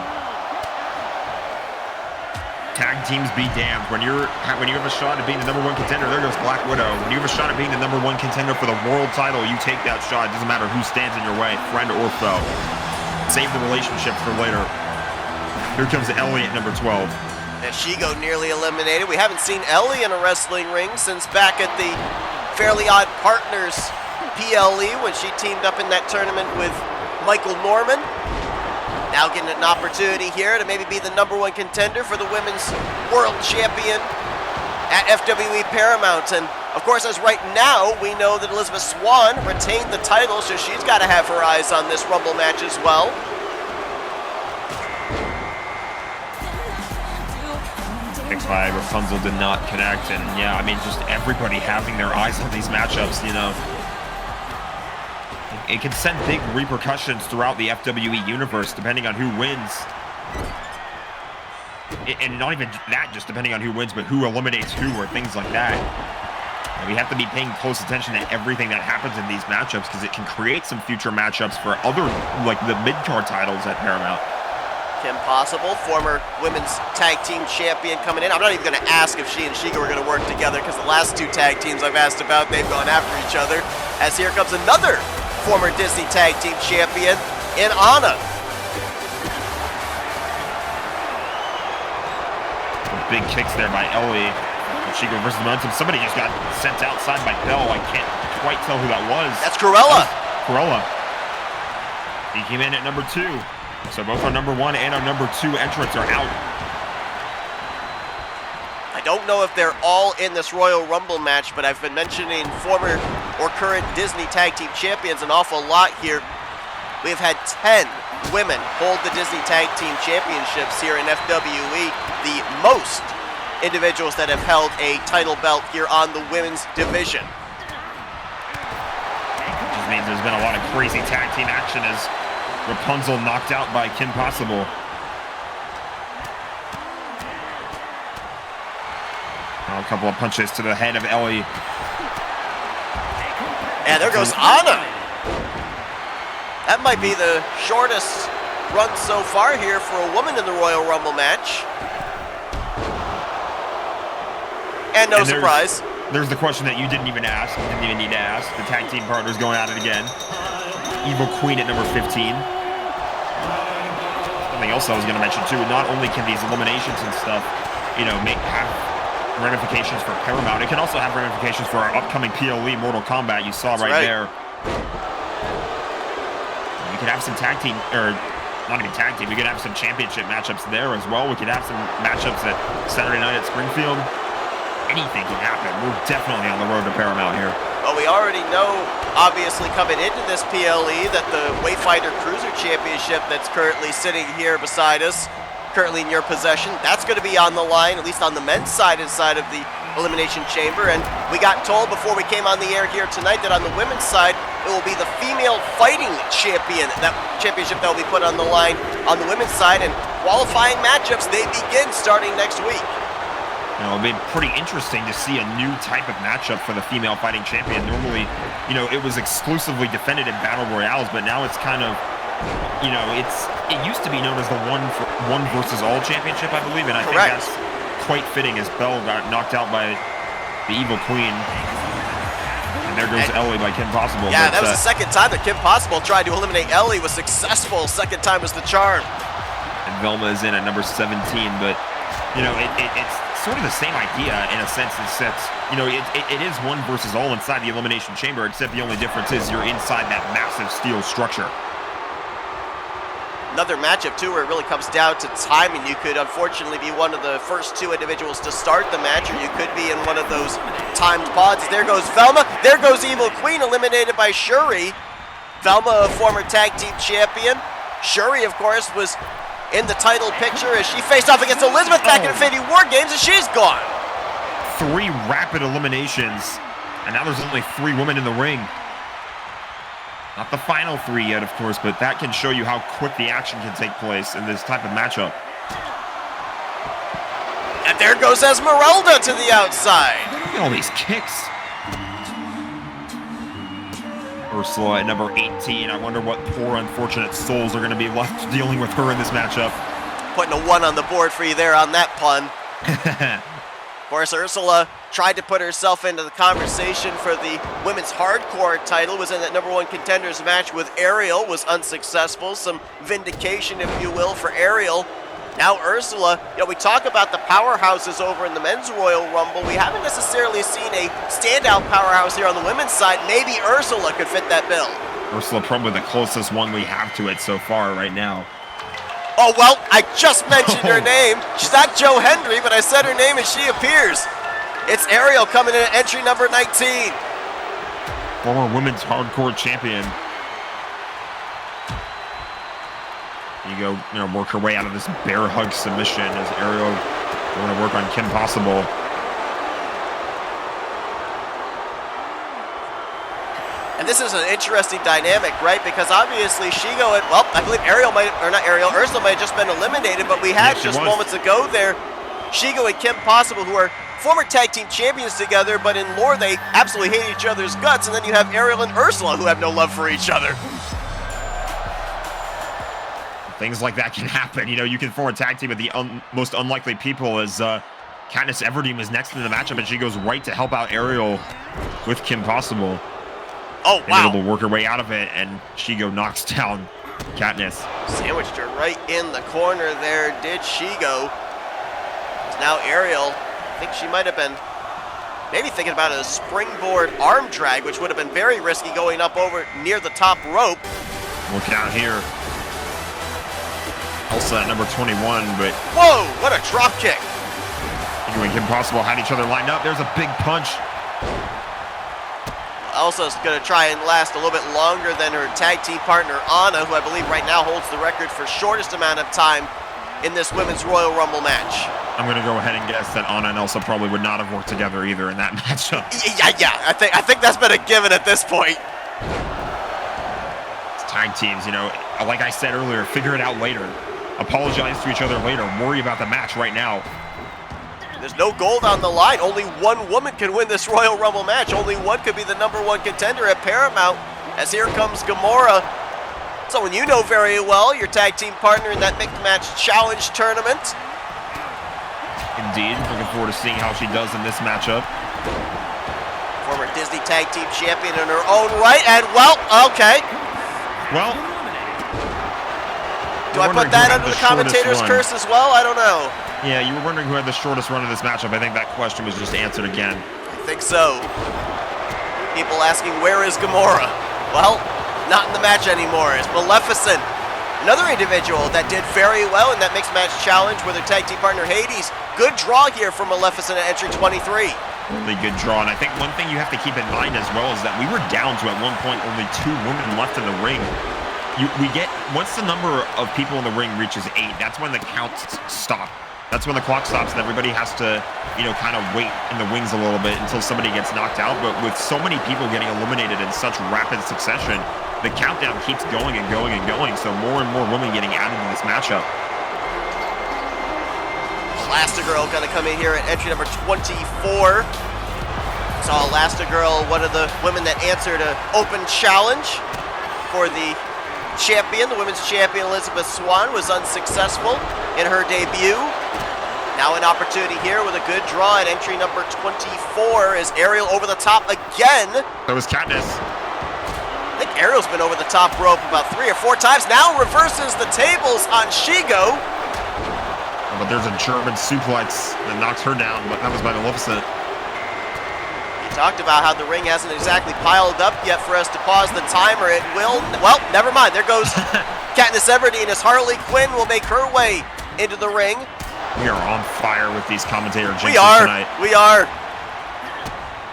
Tag teams be damned. When you have a shot at being the number 1 contender, there goes Black Widow. When you have a shot at being the number 1 contender for the world title, you take that shot. It doesn't matter who stands in your way, friend or foe. Save the relationships for later. Here comes Ellie at number 12. And Shigo nearly eliminated. We haven't seen Ellie in a wrestling ring since back at the Fairly Odd Partners PLE when she teamed up in that tournament with Michael Norman. Now getting an opportunity here to maybe be the number 1 contender for the Women's World Champion at FWE Paramount. And of course, as right now, we know that Elizabeth Swann retained the title, so she's got to have her eyes on this Rumble match as well. Picks by Rapunzel did not connect, and yeah, I mean, just everybody having their eyes on these matchups, it can send big repercussions throughout the FWE universe depending on who wins. And not even that, just depending on who wins, but who eliminates who or things like that. And we have to be paying close attention to everything that happens in these matchups, because it can create some future matchups for other, like the mid-card titles at Paramount. Kim Possible, former women's tag team champion, coming in. I'm not even going to ask if she and Shiga were going to work together, because the last 2 tag teams I've asked about, they've gone after each other. As here comes another former Disney Tag Team Champion in Anna. Big kicks there by Ellie. She reverses the momentum. Somebody just got sent outside by Bell. I can't quite tell who that was. That's Cruella. Cruella. He came in at number 2. So both our number 1 and our number 2 entrants are out. I don't know if they're all in this Royal Rumble match, but I've been mentioning former or current Disney Tag Team Champions an awful lot here. We've had 10 women hold the Disney Tag Team Championships here in FWE, the most individuals that have held a title belt here on the women's division. Just means there's been a lot of crazy tag team action as Rapunzel knocked out by Kim Possible. A couple of punches to the head of Ellie. And there goes Anna. That might be the shortest run so far here for a woman in the Royal Rumble match. And no surprise. There's the question that you didn't even ask, didn't even need to ask. The tag team partners going at it again. Evil Queen at number 15. Something else I was going to mention too, not only can these eliminations and stuff, you know, have ramifications for Paramount, it can also have ramifications for our upcoming PLE Mortal Kombat. You saw right there. We could have some tag team, or not even tag team, we could have some championship matchups there as well. We could have some matchups at Saturday night at Springfield. Anything can happen. We're definitely on the road to Paramount here. Well, we already know, obviously, coming into this PLE that the Wayfinder Cruiser Championship that's currently sitting here beside us, currently in your possession, that's going to be on the line, at least on the men's side inside of the Elimination Chamber. And we got told before we came on the air here tonight that on the women's side, it will be the female fighting champion, that championship that will be put on the line on the women's side. And qualifying matchups, they begin starting next week. You know, it'll be pretty interesting to see a new type of matchup for the female fighting champion. Normally, you know, it was exclusively defended in Battle Royales, but now it's kind of, you know, it used to be known as the one versus all championship, I believe, and I think that's quite fitting as Belle got knocked out by the Evil Queen. And there goes Ellie by Kim Possible. Yeah, that was the second time that Kim Possible tried to eliminate Ellie, was successful. Second time was the charm. And Velma is in at number 17, but, you know, it's sort of the same idea in a sense. It's you know, it is one versus all inside the Elimination Chamber, except the only difference is you're inside that massive steel structure. Another matchup, too, where it really comes down to timing. You could, unfortunately, be one of the first 2 individuals to start the match, or you could be in one of those timed pods. There goes Velma. There goes Evil Queen, eliminated by Shuri. Velma, a former tag team champion. Shuri, of course, was in the title picture as she faced off against Elizabeth back in Infinity War Games, and she's gone. 3 rapid eliminations, and now there's only 3 women in the ring. Not the final 3 yet, of course, but that can show you how quick the action can take place in this type of matchup. And there goes Esmeralda to the outside. Look at all these kicks. Ursula at number 18. I wonder what poor, unfortunate souls are going to be left dealing with her in this matchup. Putting a 1 on the board for you there on that pun. Of course, Ursula tried to put herself into the conversation for the women's hardcore title, was in that number 1 contenders match with Ariel, was unsuccessful. Some vindication, if you will, for Ariel. Now Ursula, you know, we talk about the powerhouses over in the men's Royal Rumble. We haven't necessarily seen a standout powerhouse here on the women's side. Maybe Ursula could fit that bill. Ursula probably the closest one we have to it so far right now. Oh, well, I just mentioned her name. She's not Joe Hendry, but I said her name and she appears. It's Ariel coming in at entry number 19. Former women's hardcore champion. You know, work her way out of this bear hug submission as Ariel going to work on Kim Possible. And this is an interesting dynamic, right? Because obviously Shigo, well, I believe Ursula might have just been eliminated, but we had just moments ago there, Shigo and Kim Possible, who are former tag team champions together, but in lore they absolutely hate each other's guts. And then you have Ariel and Ursula, who have no love for each other. Things like that can happen. You know, you can form a tag team with the most unlikely people, as Katniss Everdeen was next in the matchup, and she goes right to help out Ariel with Kim Possible. Oh, and wow. able to work her way out of it, and Shigo knocks down Katniss. Sandwiched her right in the corner there, did Shigo. Now Ariel, I think she might have been maybe thinking about a springboard arm drag, which would have been very risky going up over near the top rope. Look out here. Elsa at number 21, but Whoa, what a drop kick. Shigo and Kim Possible had each other lined up. There's a big punch. Elsa's going to try and last a little bit longer than her tag team partner, Anna, who I believe right now holds the record for shortest amount of time in this Women's Royal Rumble match. I'm going to go ahead and guess that Anna and Elsa probably would not have worked together either in that matchup. Yeah, I think that's been a given at this point. It's tag teams, you know, like I said earlier, figure it out later. Apologize to each other later. Worry about the match right now. There's no gold on the line. Only one woman can win this Royal Rumble match. Only one could be the #1 contender at Paramount. As here comes Gamora, someone you know very well, your tag team partner in that mixed match challenge tournament. Indeed. Looking forward to seeing how she does in this matchup. Former Disney tag team champion in her own right, and well, okay. Well, Do I put that under the commentator's curse as well? I don't know. yeah, you were wondering who had the shortest run of this matchup. I think that question was just answered again. I think so. People asking, where is Gamora? Well, not in the match anymore. It's Maleficent, another individual that did very well in that mixed match challenge with her tag team partner Hades. Good draw here for Maleficent at entry 23. Really good draw, and I think one thing you have to keep in mind as well is that we were down to, at one point, only 2 women left in the ring. Once the number of people in the ring reaches 8, that's when the counts stop. That's when the clock stops and everybody has to, you know, kind of wait in the wings a little bit until somebody gets knocked out. But with so many people getting eliminated in such rapid succession, the countdown keeps going and going and going. So more and more women getting added to this matchup. Elastigirl going to come in here at entry number 24. Saw Elastigirl, one of the women that answered an open challenge for the champion. The women's champion Elizabeth Swan was unsuccessful in her debut. Now an opportunity here with a good draw at entry number 24 is Ariel over the top again. That was Katniss. I think Ariel's been over the top rope about 3 or 4 times. Now reverses the tables on Shigo. But there's a German suplex that knocks her down, but that was by Maleficent. We talked about how the ring hasn't exactly piled up yet for us to pause the timer. It will, well, never mind. There goes Katniss Everdeen as Harley Quinn will make her way into the ring. We are on fire with these commentator jinxes tonight. We are.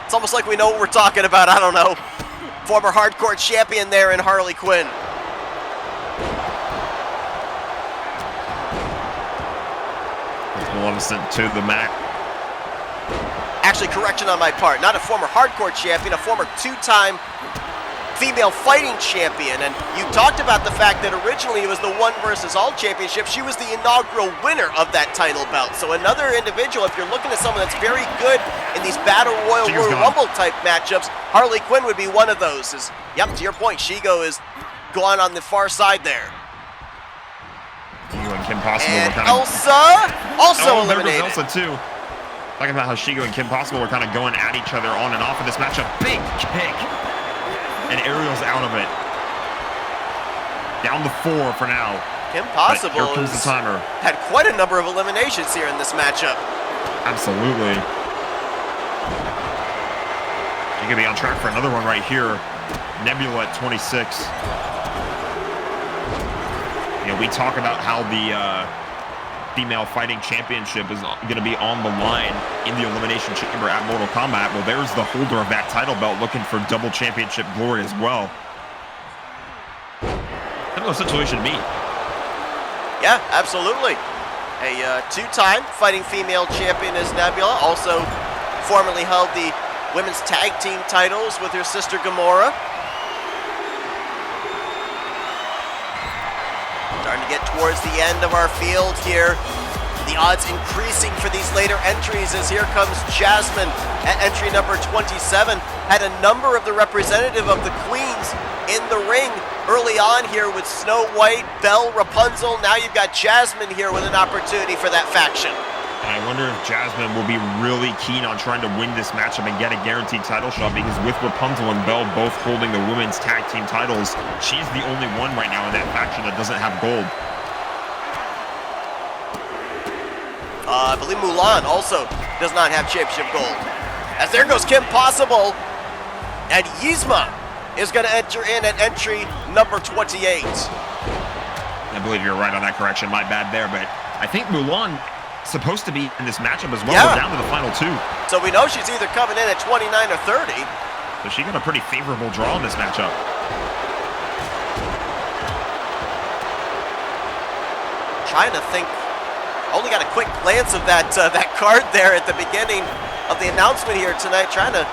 It's almost like we know what we're talking about. I don't know. Former hardcore champion there in Harley Quinn. Maleficent to the mat. Actually, correction on my part. Not a former hardcore champion, a former 2-time female fighting champion. And you talked about the fact that originally it was the One versus All championship. She was the inaugural winner of that title belt. So another individual, if you're looking at someone that's very good in these Battle Royal Rumble type matchups, Harley Quinn would be one of those. Yep, to your point, Shigo is gone on the far side there. Shigo and Kim Possible And were kind Elsa also eliminated. Elsa too. Talking about how Shigo and Kim Possible were kind of going at each other on and off in this matchup. Big kick. And Ariel's out of it. Down to 4 for now. Kim Possible here comes the timer. Had quite a number of eliminations here in this matchup. Absolutely. You could be on track for another one right here. Nebula at 26. You know, we talk about how the female fighting championship is going to be on the line in the Elimination Chamber at Mortal Kombat. Well, there's the holder of that title belt looking for double championship glory as well. Similar situation to me. Yeah, absolutely. A 2-time fighting female champion is Nebula. Also formerly held the women's tag team titles with her sister Gamora. Starting to get towards the end of our field here. The odds increasing for these later entries as here comes Jasmine at entry number 27. Had a number of the representative of the queens in the ring early on here with Snow White, Belle, Rapunzel. Now you've got Jasmine here with an opportunity for that faction. And I wonder if Jasmine will be really keen on trying to win this matchup and get a guaranteed title shot, because with Rapunzel and Belle both holding the women's tag team titles, she's the only one right now in that faction that doesn't have gold. I believe Mulan also does not have championship gold. As there goes Kim Possible, and Yzma is going to enter in at entry number 28. I believe you're right on that correction. My bad there, but I think Mulan supposed to be in this matchup as well. Yeah. We're down to the final two. So we know she's either coming in at 29 or 30. So she got a pretty favorable draw in this matchup. Trying to think. Only got a quick glance of that that card there at the beginning of the announcement here tonight. Trying to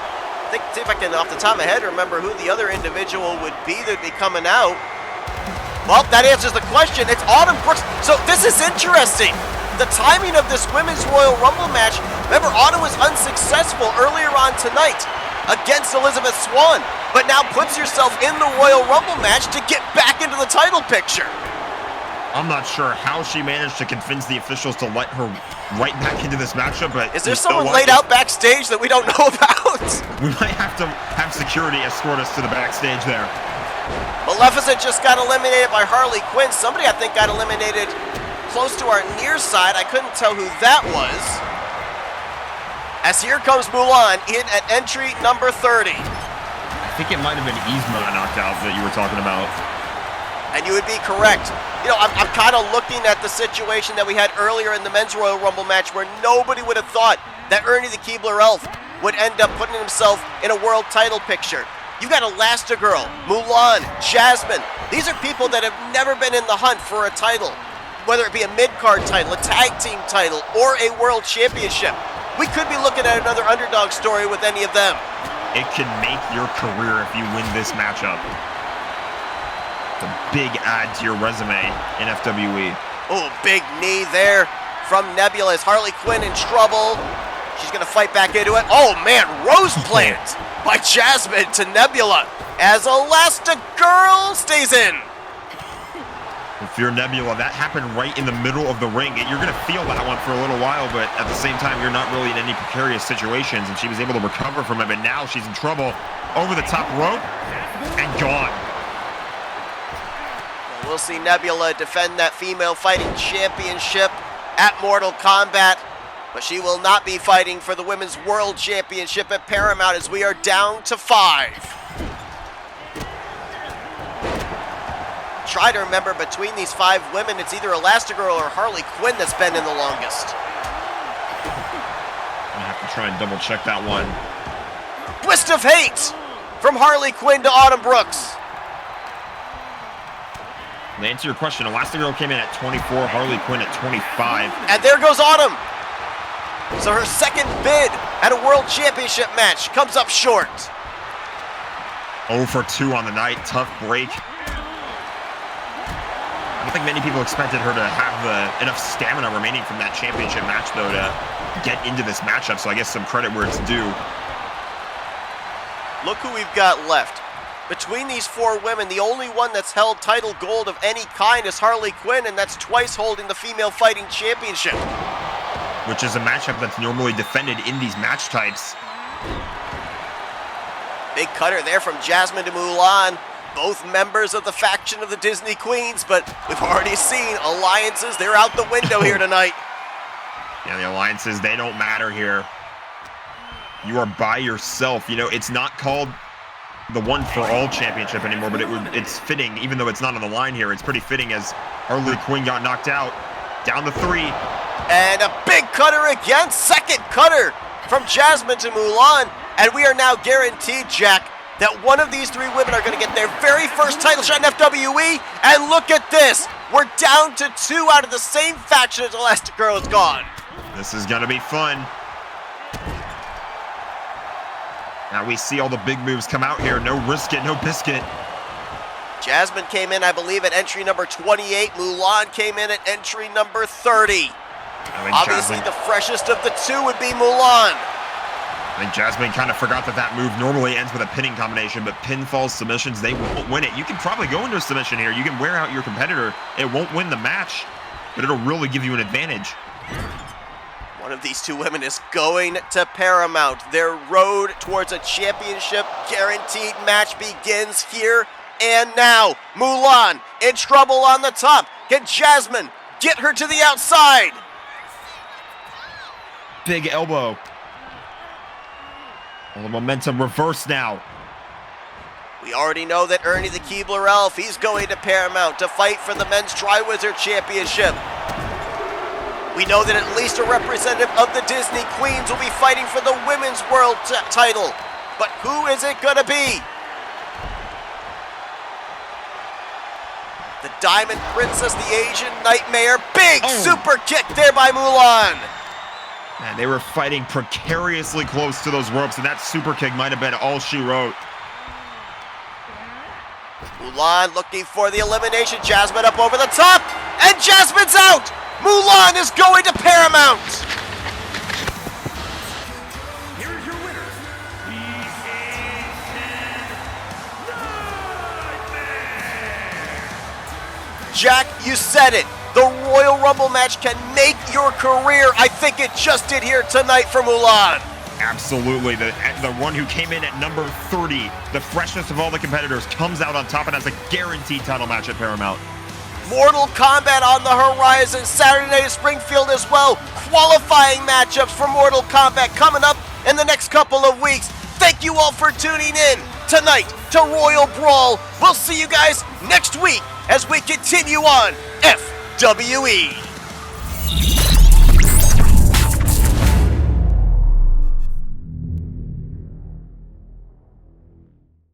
think, see if I can, off the top of my head, remember who the other individual would be that'd be coming out. Well, that answers the question. It's Autumn Brooks. So this is interesting. The timing of this Women's Royal Rumble match, remember Autumn was unsuccessful earlier on tonight against Elizabeth Swan, but now puts herself in the Royal Rumble match to get back into the title picture. I'm not sure how she managed to convince the officials to let her right back into this matchup, but is there someone laid out backstage that we don't know about? We might have to have security escort us to the backstage there. Maleficent just got eliminated by Harley Quinn. Somebody, I think, got eliminated close to our near side. I couldn't tell who that was. As here comes Mulan in at entry number 30. I think it might have been Yzma knocked out that you were talking about. And you would be correct. You know, I'm kind of looking at the situation that we had earlier in the Men's Royal Rumble match where nobody would have thought that Ernie the Keebler Elf would end up putting himself in a world title picture. You've got Elastigirl, Mulan, Jasmine. These are people that have never been in the hunt for a title, whether it be a mid-card title, a tag team title, or a world championship. We could be looking at another underdog story with any of them. It could make your career if you win this matchup. It's a big add to your resume in FWE. Oh, big knee there from Nebula. Is Harley Quinn in trouble? She's going to fight back into it. Oh, man, Rose Plant by Jasmine to Nebula as Elastigirl stays in. If you're Nebula, that happened right in the middle of the ring. You're going to feel that one for a little while, but at the same time, you're not really in any precarious situations, and she was able to recover from it, but now she's in trouble. Over the top rope, and gone. We'll see Nebula defend that female fighting championship at Mortal Kombat, but she will not be fighting for the Women's World Championship at Paramount as we are down to 5. Try to remember between these 5 women, it's either Elastigirl or Harley Quinn that's been in the longest. I have to try and double check that one. Twist of Hate from Harley Quinn to Autumn Brooks. To answer your question, Elastigirl came in at 24, Harley Quinn at 25. And there goes Autumn. So her second bid at a World Championship match comes up short. 0 for 2 on the night, tough break. I don't think many people expected her to have enough stamina remaining from that championship match, though, to get into this matchup, so I guess some credit where it's due. Look who we've got left. Between these 4 women, the only one that's held title gold of any kind is Harley Quinn, and that's twice holding the female fighting championship. Which is a matchup that's normally defended in these match types. Big cutter there from Jasmine to Mulan. Both members of the faction of the Disney Queens, but we've already seen alliances. They're out the window here tonight. Yeah, the alliances, they don't matter here. You are by yourself. You know, it's not called the One for All Championship anymore, but it's fitting, even though it's not on the line here. It's pretty fitting as Harley Quinn got knocked out. Down to 3. And a big cutter again. Second cutter from Jasmine to Mulan. And we are now guaranteed, Jack, that one of these 3 women are going to get their very first title shot in FWE. And look at this. We're down to 2 out of the same faction as Elastigirl is gone. This is going to be fun. Now we see all the big moves come out here. No risk it, no biscuit. Jasmine came in, I believe, at entry number 28. Mulan came in at entry number 30. Obviously, the freshest of the 2 would be Mulan. I think Jasmine kind of forgot that move normally ends with a pinning combination, but pinfalls, submissions, they won't win it. You can probably go into a submission here. You can wear out your competitor. It won't win the match, but it'll really give you an advantage. One of these two women is going to Paramount. Their road towards a championship guaranteed match begins here and now. Mulan in trouble on the top. Can Jasmine get her to the outside? Big elbow. All the momentum reversed now. We already know that Ernie the Keebler Elf, he's going to Paramount to fight for the Men's Tri-Wizard Championship. We know that at least a representative of the Disney Queens will be fighting for the Women's World title. But who is it going to be? The Diamond Princess, the Asian Nightmare. Big super kick there by Mulan. And they were fighting precariously close to those ropes, and that super kick might have been all she wrote. Mulan looking for the elimination. Jasmine up over the top, and Jasmine's out! Mulan is going to Paramount! Here's your winner, the Asian Nightmare. Jack, you said it. The Royal Rumble match can make your career. I think it just did here tonight for Mulan. Absolutely. The one who came in at number 30, the freshest of all the competitors, comes out on top and has a guaranteed title match at Paramount. Mortal Kombat on the horizon. Saturday night at Springfield as well. Qualifying matchups for Mortal Kombat coming up in the next couple of weeks. Thank you all for tuning in tonight to Royal Brawl. We'll see you guys next week as we continue on FWE.